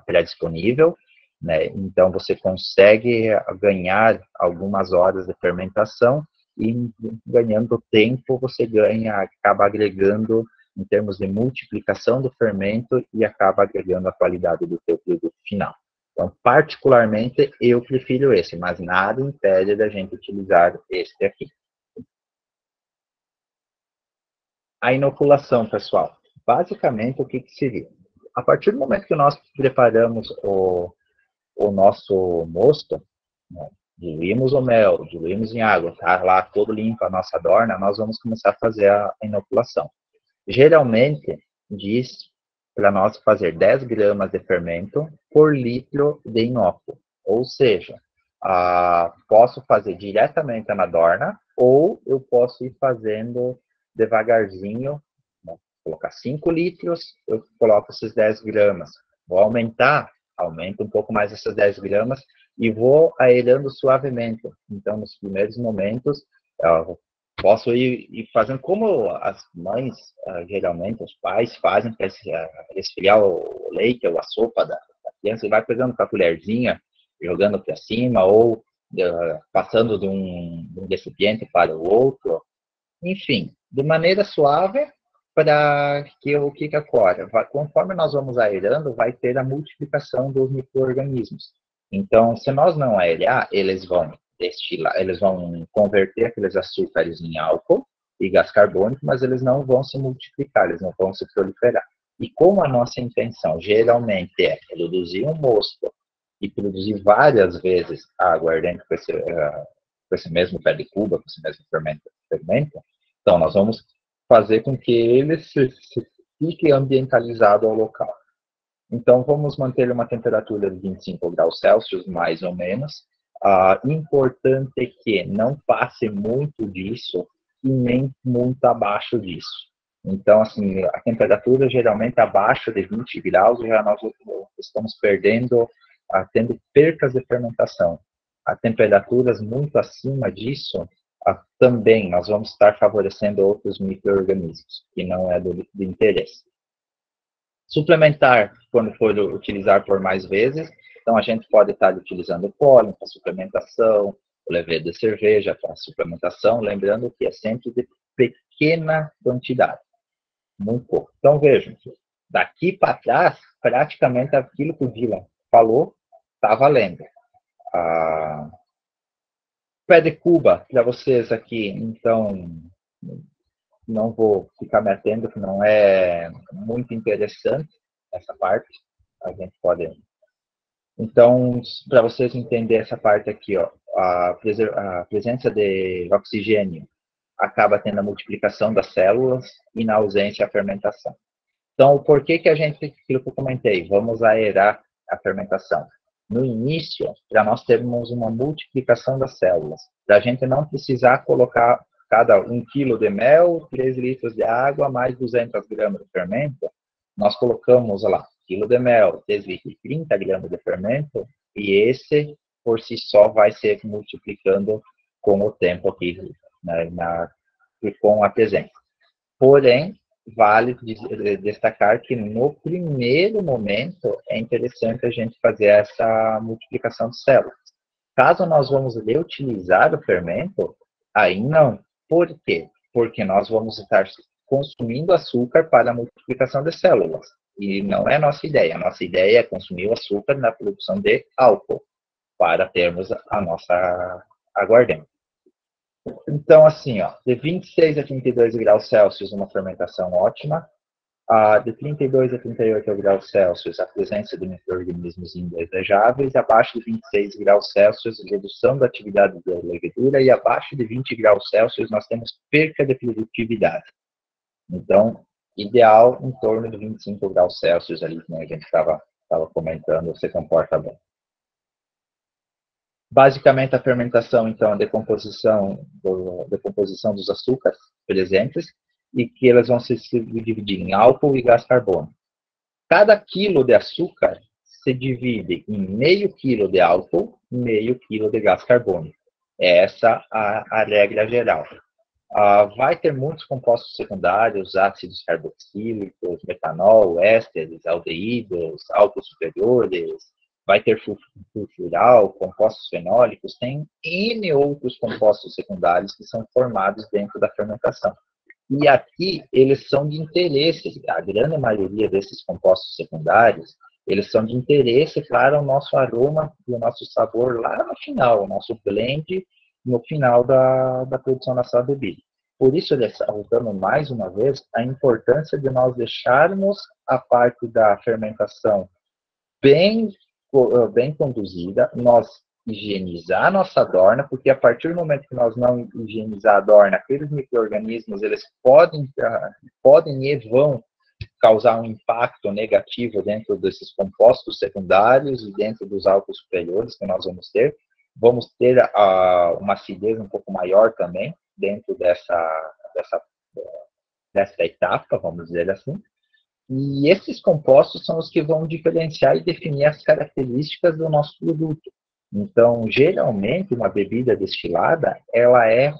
pré-disponível, né? Então, você consegue ganhar algumas horas de fermentação e, ganhando tempo, você acaba agregando em termos de multiplicação do fermento e acaba agregando a qualidade do teu produto final. Então, particularmente, eu prefiro esse, mas nada impede da gente utilizar este aqui. A inoculação, pessoal. Basicamente, o que seria? A partir do momento que nós preparamos o nosso mosto, né, diluímos o mel, diluímos em água, está lá todo limpo a nossa dorna, nós vamos começar a fazer a inoculação. Geralmente, diz para nós fazer 10 gramas de fermento por litro de inóculo. Ou seja, posso fazer diretamente na dorna ou eu posso ir fazendo devagarzinho, né? Colocar 5 litros, eu coloco esses 10 gramas. Vou aumento um pouco mais essas 10 gramas e vou aerando suavemente. Então, nos primeiros momentos, posso ir fazendo como as mães, geralmente, os pais fazem para resfriar o leite ou a sopa da E você vai pegando com a colherzinha, jogando para cima, ou passando de um recipiente para o outro. Enfim, de maneira suave, para que o que ocorre? Conforme nós vamos aerando, vai ter a multiplicação dos micro-organismos. Então, se nós não aerar, eles vão destilar, eles vão converter aqueles açúcares em álcool e gás carbônico, mas eles não vão se multiplicar, eles não vão se proliferar. E como a nossa intenção geralmente é produzir um mosto e produzir várias vezes a aguardente com esse mesmo pé de cuba, com esse mesmo fermento, então nós vamos fazer com que ele fique ambientalizado ao local. Então, vamos manter uma temperatura de 25 graus Celsius, mais ou menos. Importante é que não passe muito disso e nem muito abaixo disso. Então, assim, a temperatura geralmente abaixo de 20 graus, já nós estamos tendo percas de fermentação. A temperaturas muito acima disso, também nós vamos estar favorecendo outros micro-organismos, que não é do interesse. Suplementar, quando for utilizar por mais vezes, então a gente pode estar utilizando o pólen para suplementação, o levedo de cerveja para suplementação, lembrando que é sempre de pequena quantidade, muito pouco. Então vejam, daqui para trás, praticamente aquilo que o Dylan falou está valendo. Pé de cuba para vocês aqui, então não vou ficar me atendo, que não é muito interessante essa parte. A gente pode. Então, para vocês entenderem essa parte aqui, ó, a presença de oxigênio acaba tendo a multiplicação das células e na ausência a fermentação. Então, por que a gente, aquilo que eu comentei, vamos aerar a fermentação? No início, para nós termos uma multiplicação das células, para a gente não precisar colocar cada 1 kg de mel, 3 litros de água, mais 200 gramas de fermento, nós colocamos lá 1 kg de mel, 3 litros, 30 gramas de fermento, e esse, por si só, vai se multiplicando com o tempo aqui, né, com a presença. Porém, vale destacar que no primeiro momento é interessante a gente fazer essa multiplicação de células. Caso nós vamos reutilizar o fermento, aí não. Por quê? Porque nós vamos estar consumindo açúcar para a multiplicação de células. E não é a nossa ideia. A nossa ideia é consumir o açúcar na produção de álcool, para termos a nossa aguardente. Então, assim, ó, de 26 a 32 graus Celsius, uma fermentação ótima. De 32 a 38 graus Celsius, a presença de micro-organismos indesejáveis. Abaixo de 26 graus Celsius, redução da atividade da levedura. E abaixo de 20 graus Celsius, nós temos perca de produtividade. Então, ideal em torno de 25 graus Celsius, ali, como a gente estava comentando, você comporta bem. Basicamente, a fermentação, então, a decomposição dos açúcares presentes, e que elas vão se dividir em álcool e gás carbônico. Cada quilo de açúcar se divide em meio quilo de álcool e meio quilo de gás carbônico. Essa é a regra geral. Vai ter muitos compostos secundários, ácidos carboxílicos, metanol, ésteres, aldeídos, álcools superiores, vai ter sulfural, compostos fenólicos, tem N outros compostos secundários que são formados dentro da fermentação. E aqui eles são de interesse, a grande maioria desses compostos secundários, eles são de interesse para o nosso aroma e o nosso sabor lá no final, o nosso blend no final da produção da sua bebida. Por isso, voltando mais uma vez, a importância de nós deixarmos a parte da fermentação bem conduzida, nós higienizar a nossa adorna, porque a partir do momento que nós não higienizar a adorna, aqueles micro-organismos, eles podem e vão causar um impacto negativo dentro desses compostos secundários e dentro dos álcools superiores que nós vamos ter. Vamos ter uma acidez um pouco maior também dentro dessa etapa, vamos dizer assim. E esses compostos são os que vão diferenciar e definir as características do nosso produto. Então, geralmente, uma bebida destilada, ela é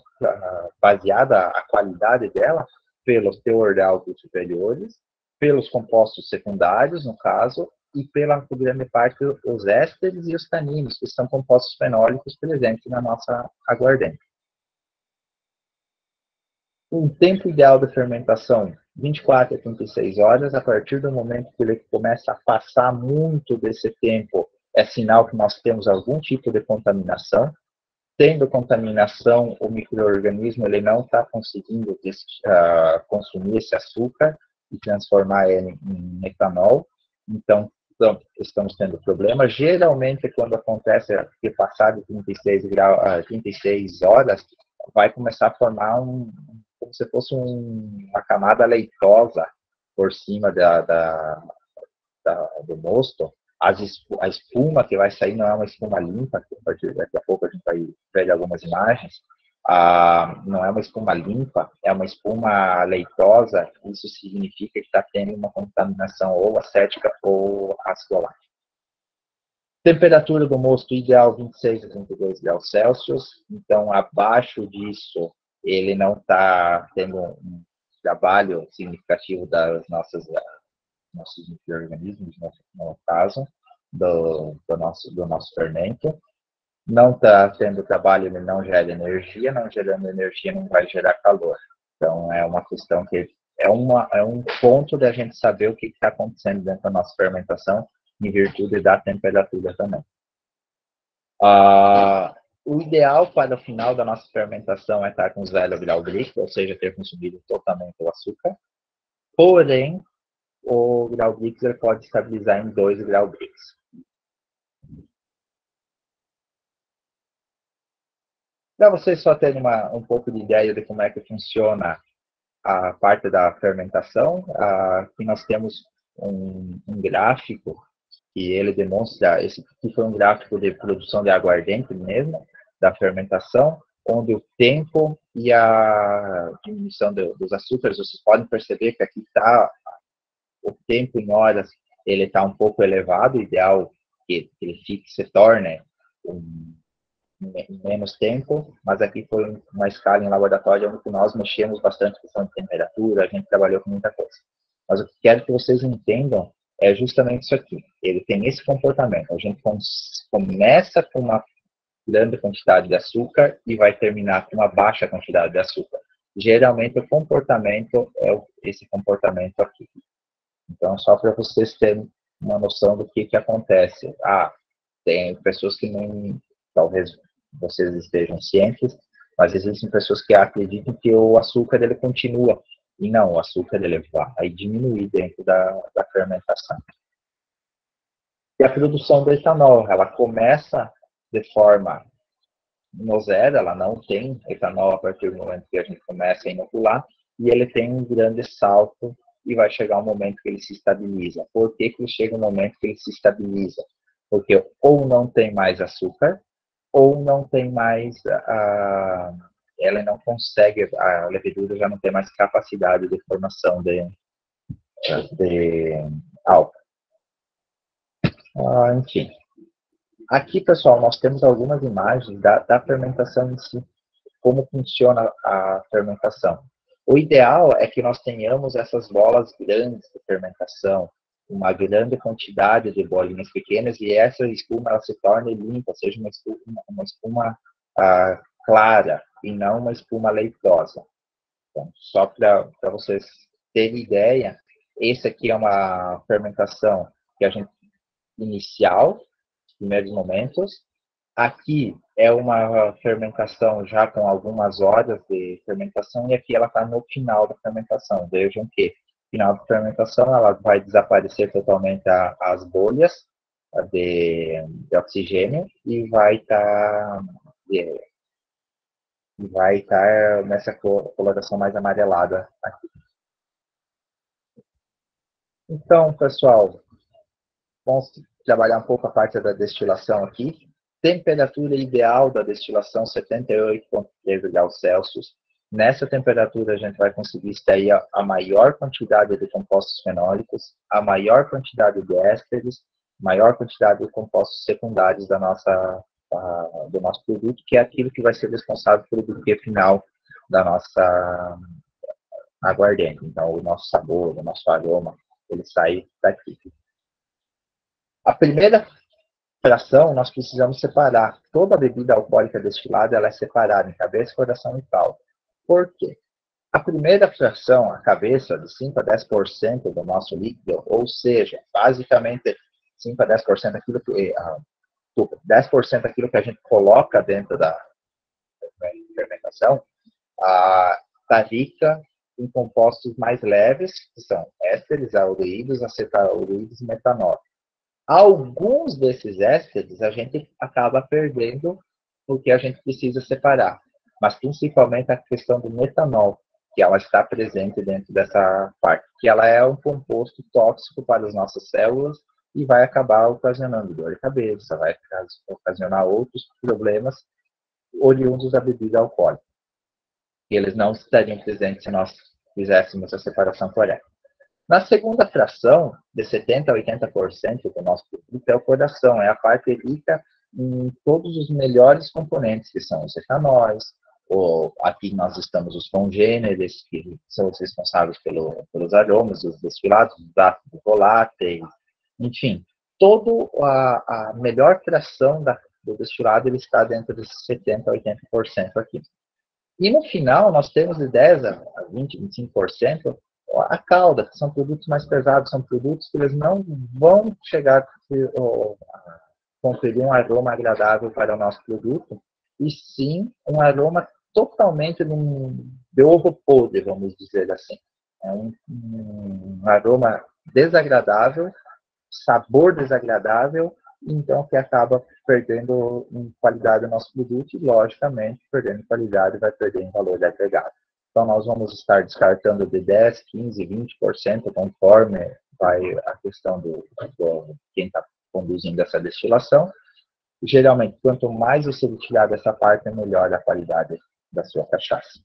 baseada, a qualidade dela, pelo teor de álcool superiores, pelos compostos secundários, no caso, e pela grande parte os ésteres e os taninos, que são compostos fenólicos presentes na nossa aguardente. O tempo ideal de fermentação, 24 a 36 horas. A partir do momento que ele começa a passar muito desse tempo, é sinal que nós temos algum tipo de contaminação. Tendo contaminação, o micro-organismo ele não está conseguindo consumir esse açúcar e transformar ele em etanol. Então, estamos tendo problema. Geralmente, quando acontece que passar de 36 horas, vai começar a formar como se fosse uma camada leitosa por cima do mosto. A espuma que vai sair não é uma espuma limpa, que daqui a pouco a gente vai ver algumas imagens. Não é uma espuma limpa, é uma espuma leitosa. Isso significa que está tendo uma contaminação ou acética ou ácido lático. Temperatura do mosto ideal 26 a 32 graus Celsius. Então, abaixo disso, ele não está tendo um trabalho significativo das nossos micro-organismos, no caso, do nosso fermento. Não está tendo trabalho, ele não gera energia, não gerando energia não vai gerar calor. Então, é uma questão que é um ponto da gente saber o que está acontecendo dentro da nossa fermentação, em virtude da temperatura também. O ideal para o final da nossa fermentação é estar com 0 grau Brix, ou seja, ter consumido totalmente o açúcar. Porém, o grau Brix pode estabilizar em 2 grau Brix. Para vocês só terem um pouco de ideia de como é que funciona a parte da fermentação, aqui nós temos um gráfico que ele demonstra, esse aqui foi um gráfico de produção de aguardente mesmo, da fermentação, onde o tempo e a diminuição dos açúcares, vocês podem perceber que aqui está o tempo em horas, ele está um pouco elevado, ideal que ele se torne menos tempo, mas aqui foi uma escala em laboratório onde nós mexemos bastante com questão de temperatura, a gente trabalhou com muita coisa. Mas o que quero que vocês entendam é justamente isso aqui. Ele tem esse comportamento. A gente começa com uma grande quantidade de açúcar e vai terminar com uma baixa quantidade de açúcar. Geralmente o comportamento é esse comportamento aqui. Então, só para vocês terem uma noção do que acontece. Tem pessoas que não, talvez vocês estejam cientes, mas existem pessoas que acreditam que o açúcar ele continua. E não, o açúcar ele vai diminuir dentro da fermentação. E a produção do etanol, ela começa de forma no zero, ela não tem etanol a partir do momento que a gente começa a inocular, e ele tem um grande salto e vai chegar um momento que ele se estabiliza. Por que que chega um momento que ele se estabiliza? Porque ou não tem mais açúcar, ou não tem mais, ela não consegue, a levedura já não tem mais capacidade de formação de álcool. Enfim. Aqui, pessoal, nós temos algumas imagens da fermentação em si, como funciona a fermentação. O ideal é que nós tenhamos essas bolas grandes de fermentação, uma grande quantidade de bolinhas pequenas, e essa espuma ela se torne limpa, seja uma espuma clara e não uma espuma leitosa. Então, só para vocês terem ideia, esse aqui é uma fermentação que a gente inicial, primeiros momentos. Aqui é uma fermentação já com algumas horas de fermentação, e aqui ela está no final da fermentação. Vejam que no final da fermentação ela vai desaparecer totalmente as bolhas de oxigênio e vai estar nessa coloração mais amarelada aqui. Então, pessoal, vamos trabalhar um pouco a parte da destilação aqui. Temperatura ideal da destilação, 78,3 graus Celsius. Nessa temperatura, a gente vai conseguir extrair a maior quantidade de compostos fenólicos, a maior quantidade de ésteres, maior quantidade de compostos secundários do nosso produto, que é aquilo que vai ser responsável pelo buquê final da nossa aguardente. Então, o nosso sabor, o nosso aroma, ele sai daqui. A primeira fração, nós precisamos separar. Toda a bebida alcoólica destilada, ela é separada em cabeça, coração e caldo. Por quê? A primeira fração, a cabeça, de 5 a 10% do nosso líquido, ou seja, basicamente 5 a 10% daquilo que, 10% daquilo que a gente coloca dentro da fermentação, está rica em compostos mais leves, que são ésteres, aldeídos, acetaldeídos e metanol. Alguns desses ésteres a gente acaba perdendo porque a gente precisa separar, mas principalmente a questão do metanol, que ela está presente dentro dessa parte, que ela é um composto tóxico para as nossas células e vai acabar ocasionando dor de cabeça, vai ocasionar outros problemas oriundos da bebida alcoólica. E eles não estariam presentes se nós fizéssemos a separação correta. Na segunda fração, de 70% a 80% do nosso produto é o coração, é a parte rica em todos os melhores componentes, que são os etanóis, aqui nós estamos os congêneres, que são os responsáveis pelos aromas, os destilados, os ácidos voláteis, enfim, toda a melhor fração do destilado ele está dentro de 70% a 80% aqui. E no final, nós temos de 10% a 20%, 25% a calda, que são produtos mais pesados, são produtos que eles não vão chegar a conferir um aroma agradável para o nosso produto, e sim um aroma totalmente de ovo podre, vamos dizer assim. É um aroma desagradável, sabor desagradável, então que acaba perdendo em qualidade do nosso produto e, logicamente, perdendo em qualidade vai perder em valor agregado. Então, nós vamos estar descartando de 10%, 15%, 20%, conforme vai a questão do quem está conduzindo essa destilação. Geralmente, quanto mais você retirar dessa parte, melhor a qualidade da sua cachaça.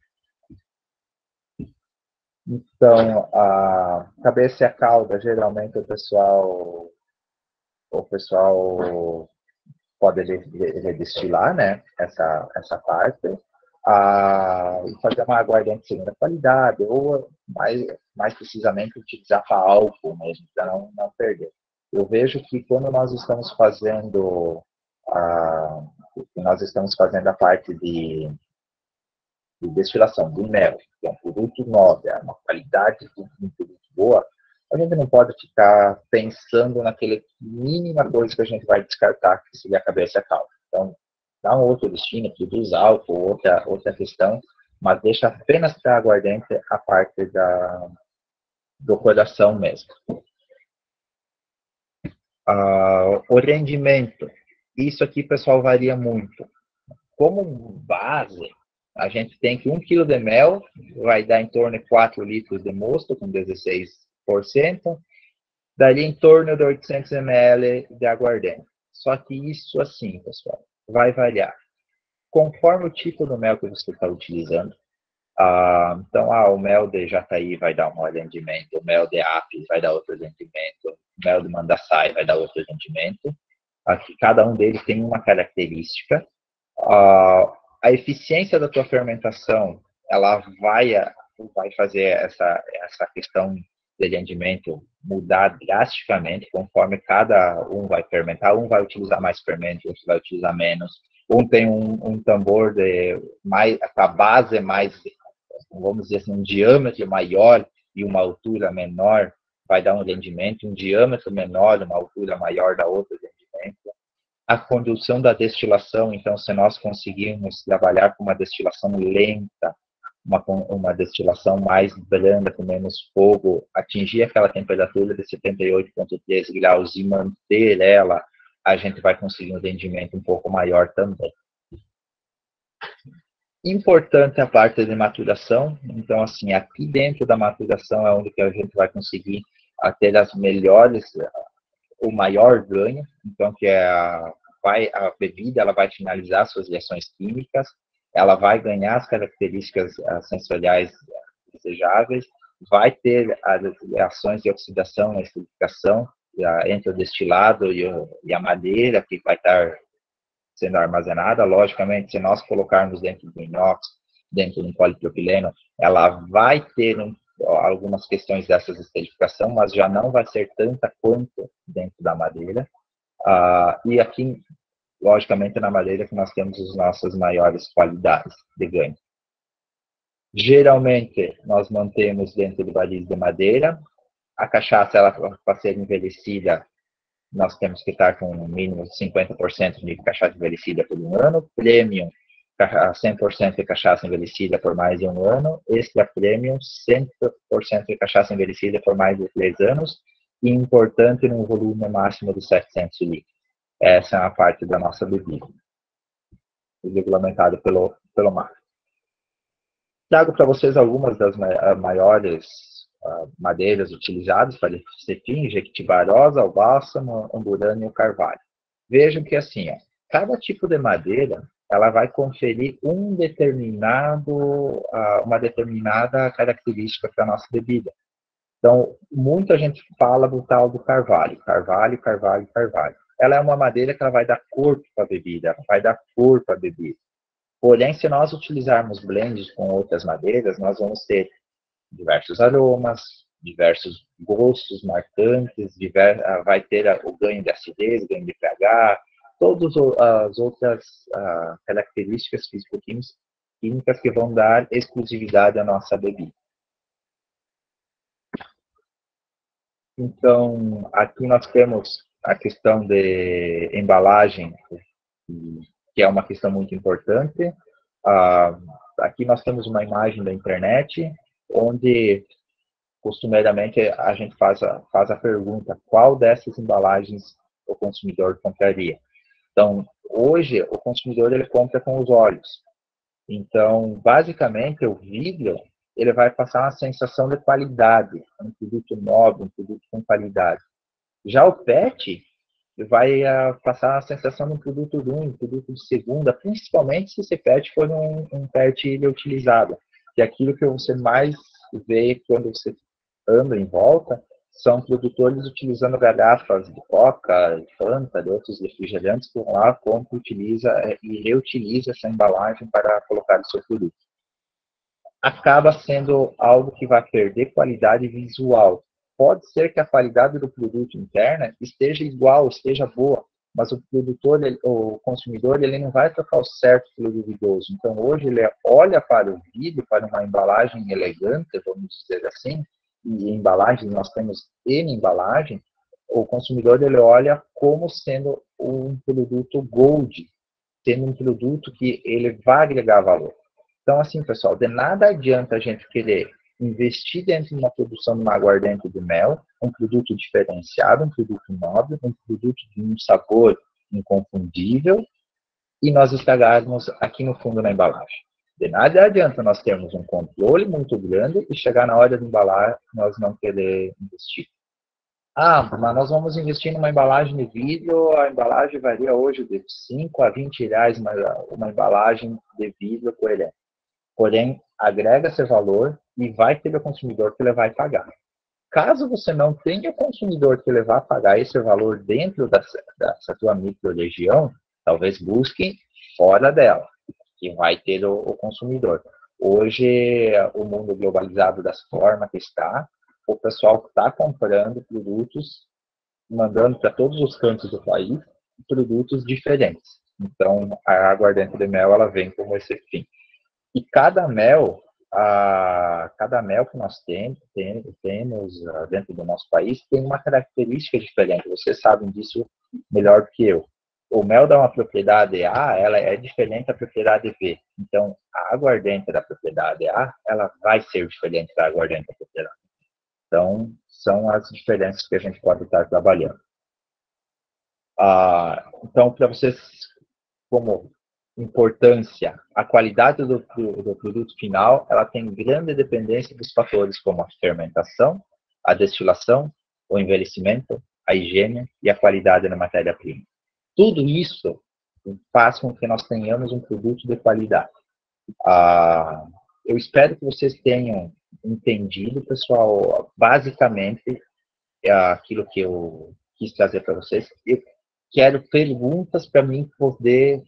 Então, a cabeça e a cauda, geralmente o pessoal pode redestilar, né, essa parte, e fazer uma aguardente de segunda qualidade, ou mais precisamente utilizar para álcool mesmo, para não perder. Eu vejo que quando nós estamos fazendo a parte de destilação do mel, que é um produto nobre, uma qualidade de um produto boa, a gente não pode ficar pensando naquela mínima coisa que a gente vai descartar, que seria a cabeça e a calda. Então, dá um outro destino, produz álcool, outra questão, mas deixa apenas para aguardente a parte do coração mesmo. O rendimento, isso aqui, pessoal, varia muito. Como base, a gente tem que 1 kg de mel vai dar em torno de 4 litros de mosto, com 16%, daria em torno de 800 ml de aguardente. Só que isso, assim, pessoal, vai variar conforme o tipo do mel que você está utilizando. Então, o mel de Jataí vai dar um rendimento, o mel de Apis vai dar outro rendimento, o mel de Mandassai vai dar outro rendimento. Aqui, cada um deles tem uma característica. A eficiência da tua fermentação, ela vai fazer essa questão de rendimento mudar drasticamente conforme cada um vai fermentar. Um vai utilizar mais fermento, outro vai utilizar menos. Um tem um tambor a base é mais, vamos dizer assim, um diâmetro maior e uma altura menor, vai dar um rendimento. Um diâmetro menor, uma altura maior dá outro rendimento. A condução da destilação, então, se nós conseguirmos trabalhar com uma destilação lenta, uma destilação mais branda, com menos fogo, atingir aquela temperatura de 78,3 graus e manter ela, a gente vai conseguir um rendimento um pouco maior também. Importante a parte de maturação. Então, assim, aqui dentro da maturação é onde que a gente vai conseguir ter as melhores, o maior ganho. Então, que a bebida ela vai finalizar suas reações químicas, ela vai ganhar as características sensoriais desejáveis, vai ter as reações de oxidação e acidificação entre o destilado e a madeira que vai estar sendo armazenada. Logicamente, se nós colocarmos dentro do inox, dentro do polipropileno, ela vai ter algumas questões dessas esterificação, mas já não vai ser tanta quanto dentro da madeira. E aqui, logicamente, na madeira que nós temos as nossas maiores qualidades de ganho. Geralmente, nós mantemos dentro do barris de madeira. A cachaça, ela, para ser envelhecida, nós temos que estar com um mínimo de 50% de cachaça envelhecida por um ano. Premium, 100% de cachaça envelhecida por mais de um ano. Extra Premium, 100% de cachaça envelhecida por mais de 3 anos. E importante, num volume máximo de 700 litros. Essa é uma parte da nossa bebida, regulamentada pelo mar. Trago para vocês algumas das maiores madeiras utilizadas para esse fim: Jequitibá rosa, o bálsamo, amburana e o carvalho. Vejam que assim, cada tipo de madeira ela vai conferir uma determinada característica para a nossa bebida. Então, muita gente fala do tal do carvalho. Ela é uma madeira que ela vai dar corpo para a bebida, ela vai dar cor para a bebida. Porém, se nós utilizarmos blends com outras madeiras, nós vamos ter diversos aromas, diversos gostos marcantes, vai ter o ganho de acidez, ganho de pH, todas as outras características físico-químicas que vão dar exclusividade à nossa bebida. Então, aqui nós temos a questão de embalagem, que é uma questão muito importante. Aqui nós temos uma imagem da internet, onde costumeiramente a gente faz a pergunta: qual dessas embalagens o consumidor compraria? Então, hoje, o consumidor ele compra com os olhos. Então, basicamente, o vidro ele vai passar uma sensação de qualidade, um produto nobre, um produto com qualidade. Já o PET vai passar a sensação de um produto ruim, um produto de segunda, principalmente se esse PET for um PET reutilizado. Que aquilo que você mais vê quando você anda em volta são produtores utilizando garrafas de Coca, de Fanta, de outros refrigerantes, que lá compra, utiliza e reutiliza essa embalagem para colocar o seu produto. Acaba sendo algo que vai perder qualidade visual. Pode ser que a qualidade do produto interna esteja igual, esteja boa, mas o produtor, o consumidor, ele não vai trocar o certo pelo duvidoso. Então, hoje, ele olha para o vidro, para uma embalagem elegante, vamos dizer assim, e embalagem, nós temos N embalagem, o consumidor, ele olha como sendo um produto gold, sendo um produto que ele vai agregar valor. Então, assim, pessoal, de nada adianta a gente querer investir dentro de uma produção de uma aguardente de mel, um produto diferenciado, um produto nobre, um produto de um sabor inconfundível, e nós estragarmos aqui no fundo na embalagem. De nada adianta nós termos um controle muito grande e chegar na hora de embalar, nós não querer investir. Mas nós vamos investir numa embalagem de vidro, a embalagem varia hoje de 5 a 20 reais, uma embalagem de vidro coerente. Porém, agrega esse valor e vai ter o consumidor que ele vai pagar. Caso você não tenha o consumidor que ele vai pagar esse valor dentro dessa tua micro-região, talvez busque fora dela, que vai ter o consumidor. Hoje, o mundo globalizado da forma que está, o pessoal está comprando produtos, mandando para todos os cantos do país, produtos diferentes. Então, a aguardente de mel, ela vem como esse fim. E cada mel que nós temos dentro do nosso país tem uma característica diferente. Vocês sabem disso melhor do que eu. O mel da uma propriedade A, ela é diferente da propriedade B. Então, a aguardente da propriedade A, ela vai ser diferente da aguardente da propriedade B. Então, são as diferenças que a gente pode estar trabalhando. Então, para vocês, como importância, a qualidade do produto final, ela tem grande dependência dos fatores como a fermentação, a destilação, o envelhecimento, a higiene e a qualidade da matéria-prima. Tudo isso faz com que nós tenhamos um produto de qualidade. Eu espero que vocês tenham entendido, pessoal, basicamente aquilo que eu quis trazer para vocês. Eu quero perguntas para mim poder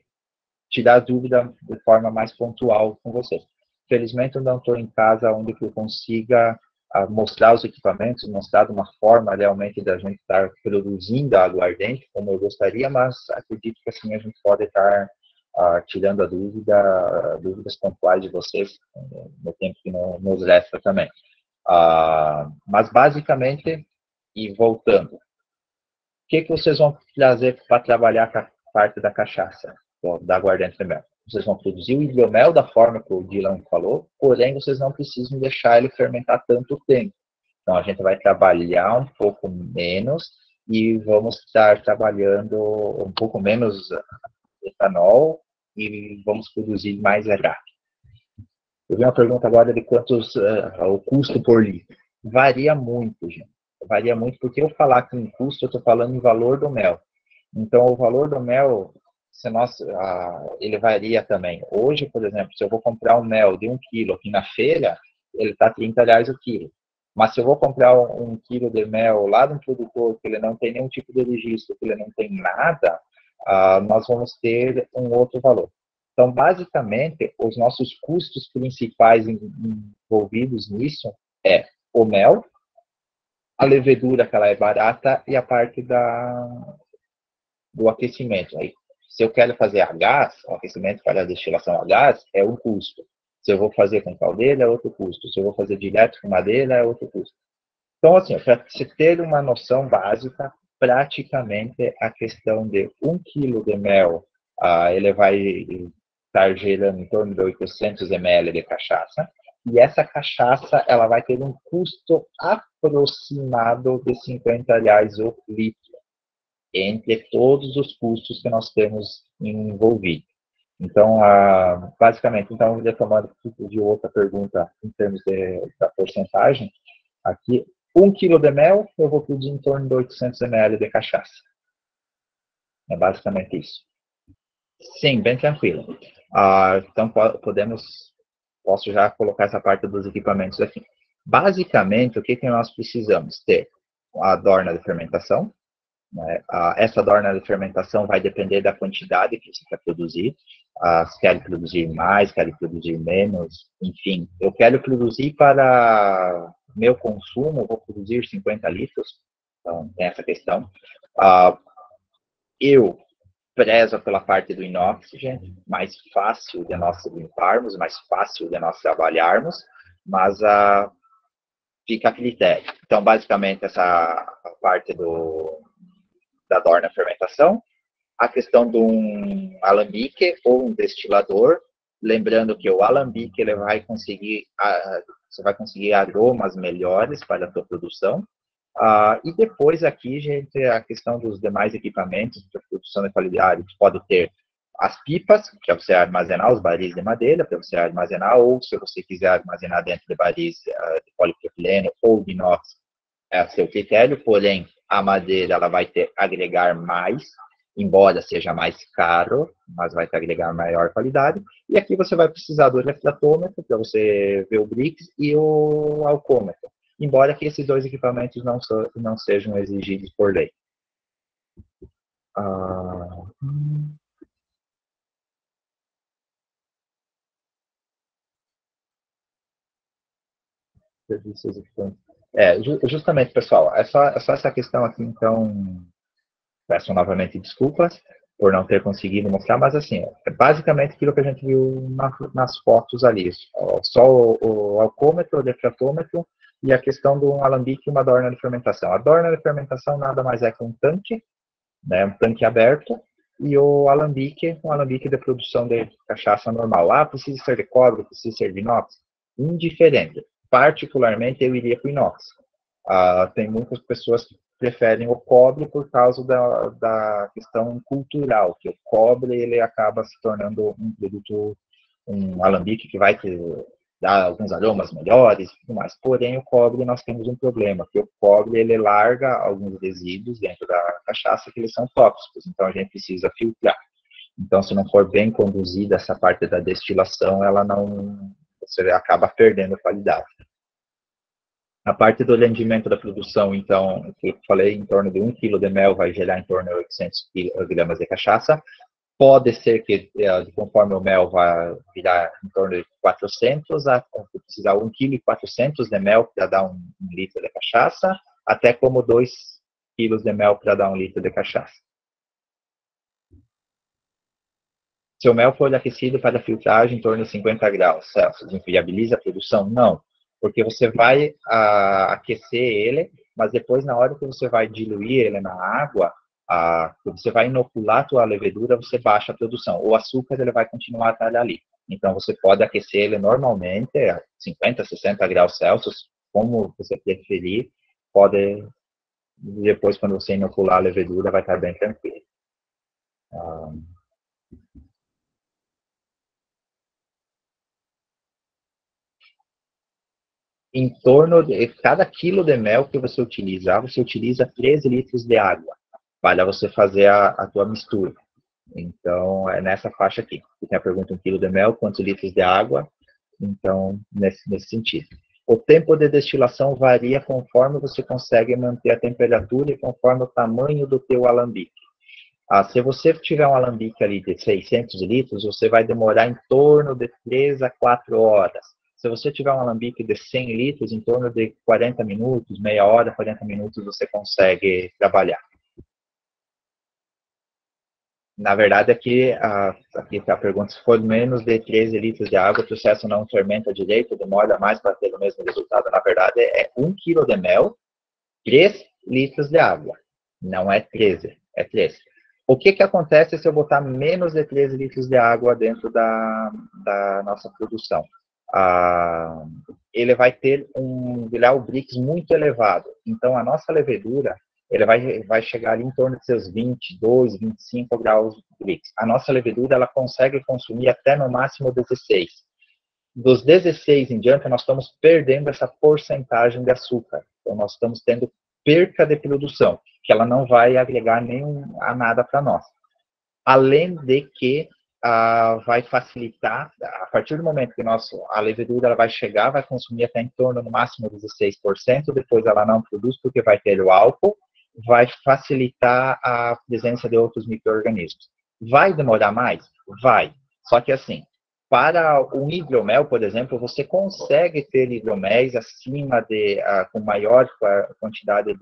tirar dúvida de forma mais pontual com vocês. Felizmente, eu não estou em casa onde eu consiga mostrar os equipamentos, mostrar uma forma realmente da gente estar produzindo a aguardente, como eu gostaria, mas acredito que assim a gente pode estar tirando dúvidas pontuais de vocês no tempo que nos resta também. Mas basicamente, e voltando, o que vocês vão trazer para trabalhar com a parte da cachaça, da aguardente de mel? Vocês vão produzir o hidromel da forma que o Dylan falou, porém vocês não precisam deixar ele fermentar tanto tempo. Então a gente vai trabalhar um pouco menos e vamos estar trabalhando um pouco menos etanol e vamos produzir mais rápido. Eu vi uma pergunta agora de quantos o custo por litro. Varia muito, gente. Varia muito, porque eu falar que em custo, eu estou falando em valor do mel. Então, o valor do mel, ele varia também. Hoje, por exemplo, se eu vou comprar um mel de 1 quilo aqui na feira, ele está R$30 o quilo. Mas se eu vou comprar um quilo de mel lá de um produtor que ele não tem nenhum tipo de registro, que ele não tem nada, nós vamos ter um outro valor. Então, basicamente, os nossos custos principais envolvidos nisso é o mel, a levedura, que ela é barata, e a parte do aquecimento. Aí, se eu quero fazer a gás, o aquecimento para a destilação a gás, é um custo. Se eu vou fazer com caldeira, é outro custo. Se eu vou fazer direto com madeira, é outro custo. Então, assim, para se ter uma noção básica, praticamente a questão de 1 quilo de mel, ele vai estar gerando em torno de 800 ml de cachaça, e essa cachaça ela vai ter um custo aproximado de R$50 o litro, entre todos os custos que nós temos envolvidos. Então, basicamente, então, retomando de outra pergunta em termos da porcentagem, aqui, 1 quilo de mel, eu vou produzir em torno de 800 ml de cachaça. É basicamente isso. Sim, bem tranquilo. Então, posso já colocar essa parte dos equipamentos aqui. Basicamente, o que nós precisamos ter? A dorna de fermentação. Né? Essa dorna de fermentação vai depender da quantidade que você quer produzir. Se quer produzir mais, quer produzir menos, enfim. Eu quero produzir para meu consumo, vou produzir 50 litros. Então, tem essa questão. Eu prezo pela parte do inox, gente, mais fácil de nós limparmos, mais fácil de nós trabalharmos, mas fica a critério. Então, basicamente, essa parte da dorna fermentação, a questão de um alambique ou um destilador, lembrando que o alambique ele você vai conseguir aromas melhores para a sua produção. E depois aqui, gente, a questão dos demais equipamentos para produção de qualidade, pode ter as pipas, para você armazenar os baris de madeira, para você armazenar, ou se você quiser armazenar dentro de baris de polipropileno ou de inox, é a seu critério, porém, a madeira ela vai agregar mais, embora seja mais caro, mas vai agregar maior qualidade. E aqui você vai precisar do refratômetro, para você ver o Brix, e o alcômetro, embora que esses dois equipamentos não sejam exigidos por lei. Justamente, pessoal, é só essa questão aqui, então, peço novamente desculpas por não ter conseguido mostrar, mas assim, é basicamente aquilo que a gente viu nas fotos ali, só o alcômetro, o refratômetro e a questão do alambique e uma dorna de fermentação. A dorna de fermentação nada mais é que um tanque, né, um tanque aberto, e o alambique, um alambique de produção de cachaça normal. Precisa ser de cobre, precisa ser de inox? Indiferente. Particularmente, eu iria com inox. Tem muitas pessoas que preferem o cobre por causa da questão cultural, que o cobre ele acaba se tornando um produto, um alambique que vai dar alguns aromas melhores e tudo mais. Porém, o cobre nós temos um problema, que o cobre ele larga alguns resíduos dentro da cachaça que eles são tóxicos, então a gente precisa filtrar. Então, se não for bem conduzida essa parte da destilação, você acaba perdendo qualidade. A parte do rendimento da produção, então, que eu falei, em torno de 1 kg de mel vai gerar em torno de 800 gramas de cachaça. Pode ser que, conforme o mel vai virar em torno de 400, precisar 1,4 kg de mel para dar 1 litro de cachaça, até como 2 quilos de mel para dar 1 litro de cachaça. Se o mel for aquecido para filtragem em torno de 50 graus Celsius, inviabiliza a produção? Não, porque você vai aquecer ele, mas depois, na hora que você vai diluir ele na água, você vai inocular a tua levedura, você baixa a produção. O açúcar ele vai continuar a estar ali. Então, você pode aquecer ele normalmente a 50, 60 graus Celsius, como você preferir. Pode, depois, quando você inocular a levedura, vai estar bem tranquilo. Em torno de cada quilo de mel que você utilizar, você utiliza 13 litros de água para você fazer a tua mistura. Então, é nessa faixa aqui. Tem a pergunta: 1 quilo de mel, quantos litros de água? Então, nesse sentido. O tempo de destilação varia conforme você consegue manter a temperatura e conforme o tamanho do teu alambique. Se você tiver um alambique ali de 600 litros, você vai demorar em torno de 3 a 4 horas. Se você tiver um alambique de 100 litros, em torno de 40 minutos, meia hora, 40 minutos, você consegue trabalhar. Na verdade, aqui a pergunta: se for menos de 13 litros de água, o processo não fermenta direito, demora mais para ter o mesmo resultado. Na verdade, é 1 quilo de mel, 3 litros de água. Não é 13, é 3. O que acontece se eu botar menos de 13 litros de água dentro da nossa produção? Ele vai ter um grau Brix muito elevado. Então, a nossa levedura ele vai chegar ali em torno de seus 22, 25 graus Brix. A nossa levedura ela consegue consumir até no máximo 16. Dos 16 em diante, nós estamos perdendo essa porcentagem de açúcar. Então, nós estamos tendo perca de produção, que ela não vai agregar a nada para nós. Além de que vai facilitar, a partir do momento que a levedura ela vai chegar, vai consumir até em torno, no máximo, 16%, depois ela não produz porque vai ter o álcool, vai facilitar a presença de outros micro-organismos. Vai demorar mais? Vai. Só que assim, para um hidromel, por exemplo, você consegue ter hidroméis acima com maior quantidade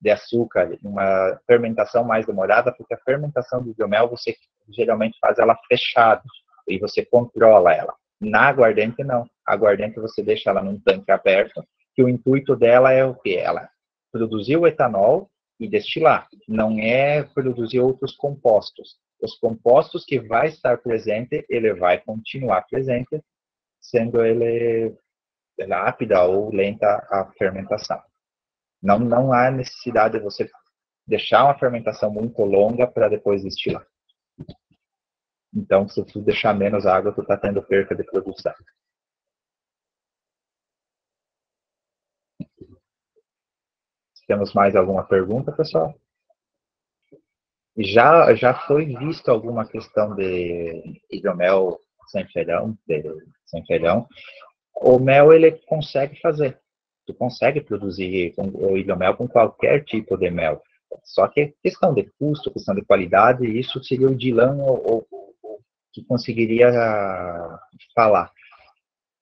de açúcar, uma fermentação mais demorada, porque a fermentação do hidromel você geralmente faz ela fechada e você controla ela. Na aguardente, não. A aguardente você deixa ela num tanque aberto, que o intuito dela é o quê? Ela produzir o etanol e destilar, não é produzir outros compostos. Os compostos que vai estar presente, ele vai continuar presente, sendo ele rápida ou lenta a fermentação. Não há necessidade de você deixar uma fermentação muito longa para depois destilar. Então, se tu deixar menos água, tu está tendo perca de produção. Temos mais alguma pergunta, pessoal? Já foi visto alguma questão de hidromel sem feirão? O mel, ele consegue fazer. Tu consegue produzir o hidromel com qualquer tipo de mel. Só que questão de custo, questão de qualidade, isso seria o Dylan que conseguiria falar.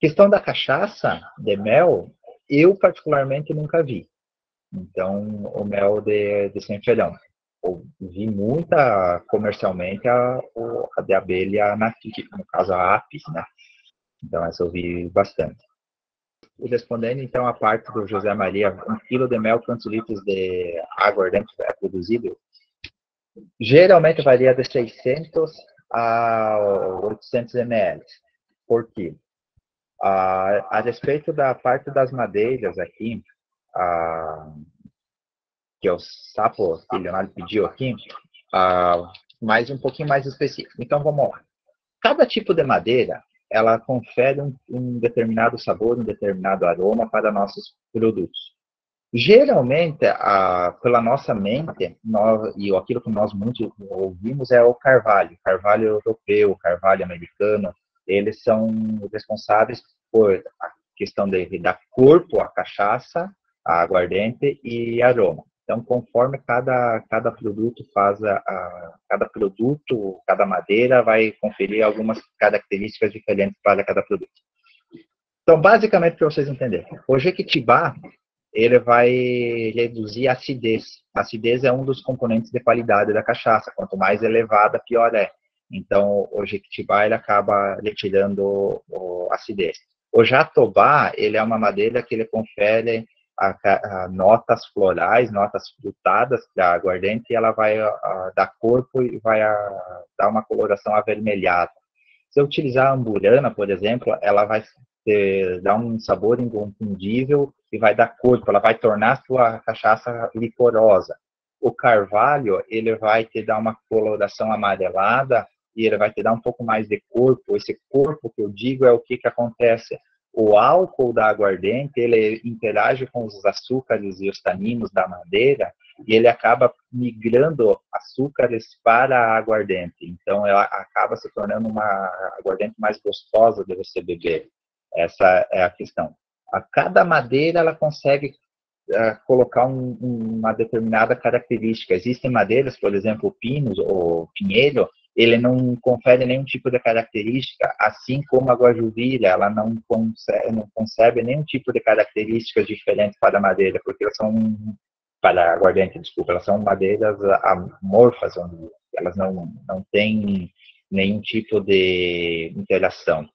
Questão da cachaça de mel, eu particularmente nunca vi. Então, o mel de sem feirão. Eu vi muita comercialmente a de abelha nativa, no caso a apis, né? Então, essa eu vi bastante. E respondendo, então, a parte do José Maria: 1 quilo de mel, quantos litros de água dentro é produzido? Geralmente varia de 600 a 800 ml por quilo. A respeito da parte das madeiras aqui, que é o Sapo, que o Leonardo pediu aqui, mais um pouquinho mais específico. Então, vamos lá. Cada tipo de madeira, ela confere um determinado sabor, um determinado aroma para nossos produtos. Geralmente, pela nossa mente, e aquilo que nós muito ouvimos é o carvalho europeu, o carvalho americano. Eles são responsáveis por a questão de dar corpo à cachaça, a aguardente e aroma. Então, conforme cada produto faz cada madeira vai conferir algumas características diferentes para cada produto. Então, basicamente, para vocês entenderem, o Jequitibá, ele vai reduzir a acidez. A acidez é um dos componentes de qualidade da cachaça. Quanto mais elevada, pior é. Então, o Jequitibá, ele acaba retirando a acidez. O Jatobá, ele é uma madeira que ele confere a notas florais, notas frutadas para a aguardente, e ela vai dar corpo e vai dar uma coloração avermelhada. Se eu utilizar a amburana, por exemplo, ela vai dar um sabor inconfundível e vai dar corpo, ela vai tornar a sua cachaça licorosa. O carvalho, ele vai te dar uma coloração amarelada e ele vai te dar um pouco mais de corpo. Esse corpo que eu digo é o que acontece. O álcool da aguardente, ele interage com os açúcares e os taninos da madeira e ele acaba migrando açúcares para a aguardente. Então, ela acaba se tornando uma aguardente mais gostosa de você beber. Essa é a questão. A cada madeira, ela consegue colocar uma determinada característica. Existem madeiras, por exemplo, o pinus ou pinheiro, ele não confere nenhum tipo de característica, assim como a guajuvira, ela não concebe nenhum tipo de características diferentes para a madeira, porque elas são, para a aguardente, desculpa, elas são madeiras amorfas, elas não têm nenhum tipo de interação.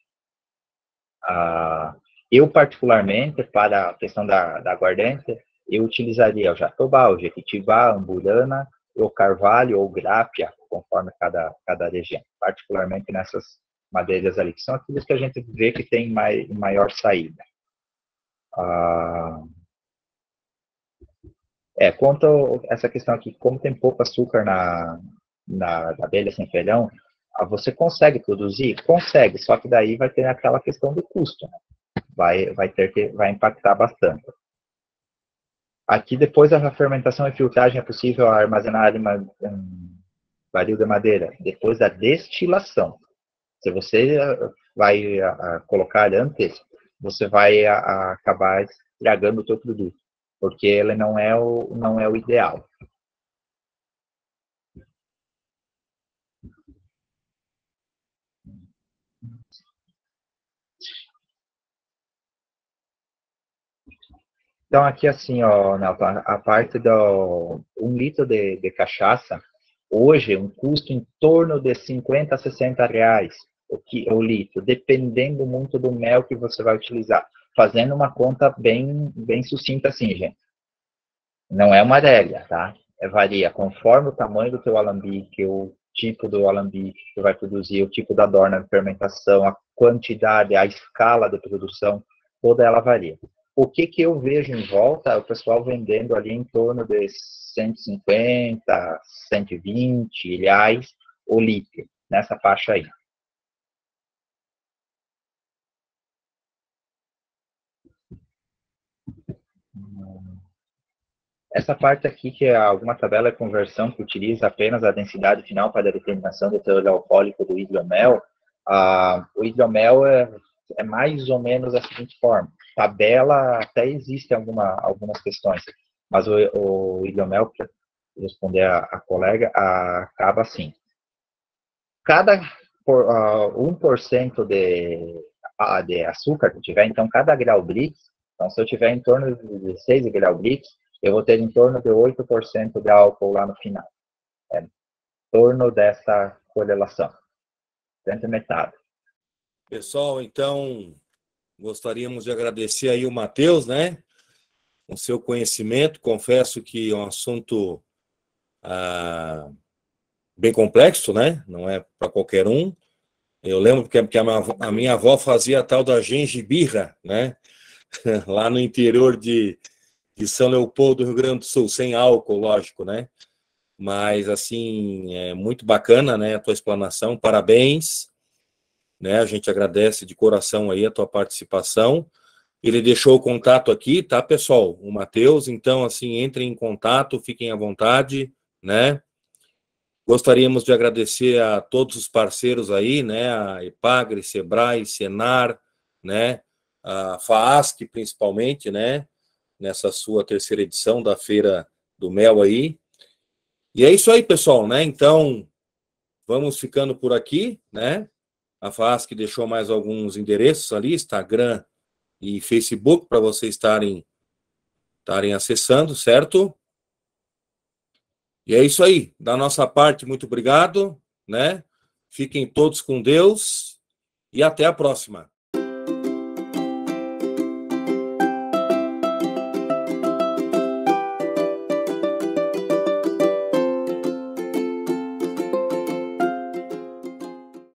Eu, particularmente, para a questão da aguardente, eu utilizaria o jatobá, o jequitibá, a amburana, o carvalho ou grápia, conforme cada região, particularmente nessas madeiras ali, que são aquelas que a gente vê que tem maior saída. Quanto a essa questão aqui, como tem pouco açúcar na abelha sem felhão, você consegue produzir? Consegue, só que daí vai ter aquela questão do custo, né? Vai impactar bastante. Aqui, depois da fermentação e filtragem, é possível armazenar barril de madeira. Depois da destilação. Se você vai colocar antes, você vai acabar estragando o seu produto, porque ele não é o ideal. Então, aqui assim, ó, Nelton, a parte do 1 litro de cachaça, hoje, um custo em torno de 50 a 60 reais o litro, dependendo muito do mel que você vai utilizar. Fazendo uma conta bem sucinta assim, gente. Não é uma regra, tá? Varia conforme o tamanho do teu alambique, o tipo do alambique que vai produzir, o tipo da dorna de fermentação, a quantidade, a escala de produção, toda ela varia. O que eu vejo em volta, o pessoal vendendo ali em torno de 150, 120 reais o litro, nessa faixa aí. Essa parte aqui, que é alguma tabela de conversão que utiliza apenas a densidade final para a determinação do teor alcoólico do hidromel, o hidromel é mais ou menos da seguinte forma. Tabela, até existe algumas questões, mas o hidromel, para responder a colega, acaba assim. Cada 1% de açúcar que tiver, então cada grau Brix, então se eu tiver em torno de 6 grau Brix, eu vou ter em torno de 8% de álcool lá no final. Em torno dessa correlação. Entre metade. Pessoal, então, gostaríamos de agradecer aí o Matheus, né? Com seu conhecimento. Confesso que é um assunto bem complexo, né? Não é para qualquer um. Eu lembro que a minha avó fazia a tal da gengibirra, né? Lá no interior de São Leopoldo, Rio Grande do Sul, sem álcool, lógico, né? Mas, assim, é muito bacana, né, a tua explanação, parabéns, né? A gente agradece de coração aí a tua participação. Ele deixou o contato aqui, tá, pessoal? O Matheus, então, assim, entrem em contato, fiquem à vontade, né? Gostaríamos de agradecer a todos os parceiros aí, né? A Epagre, Sebrae, Senar, né? A FAASC, principalmente, né? Nessa sua terceira edição da Feira do mel aí. E é isso aí, pessoal, né? Então, vamos ficando por aqui, né? A FASC deixou mais alguns endereços ali, Instagram e Facebook, para vocês estarem acessando, certo? E é isso aí. Da nossa parte, muito obrigado, né? Fiquem todos com Deus e até a próxima.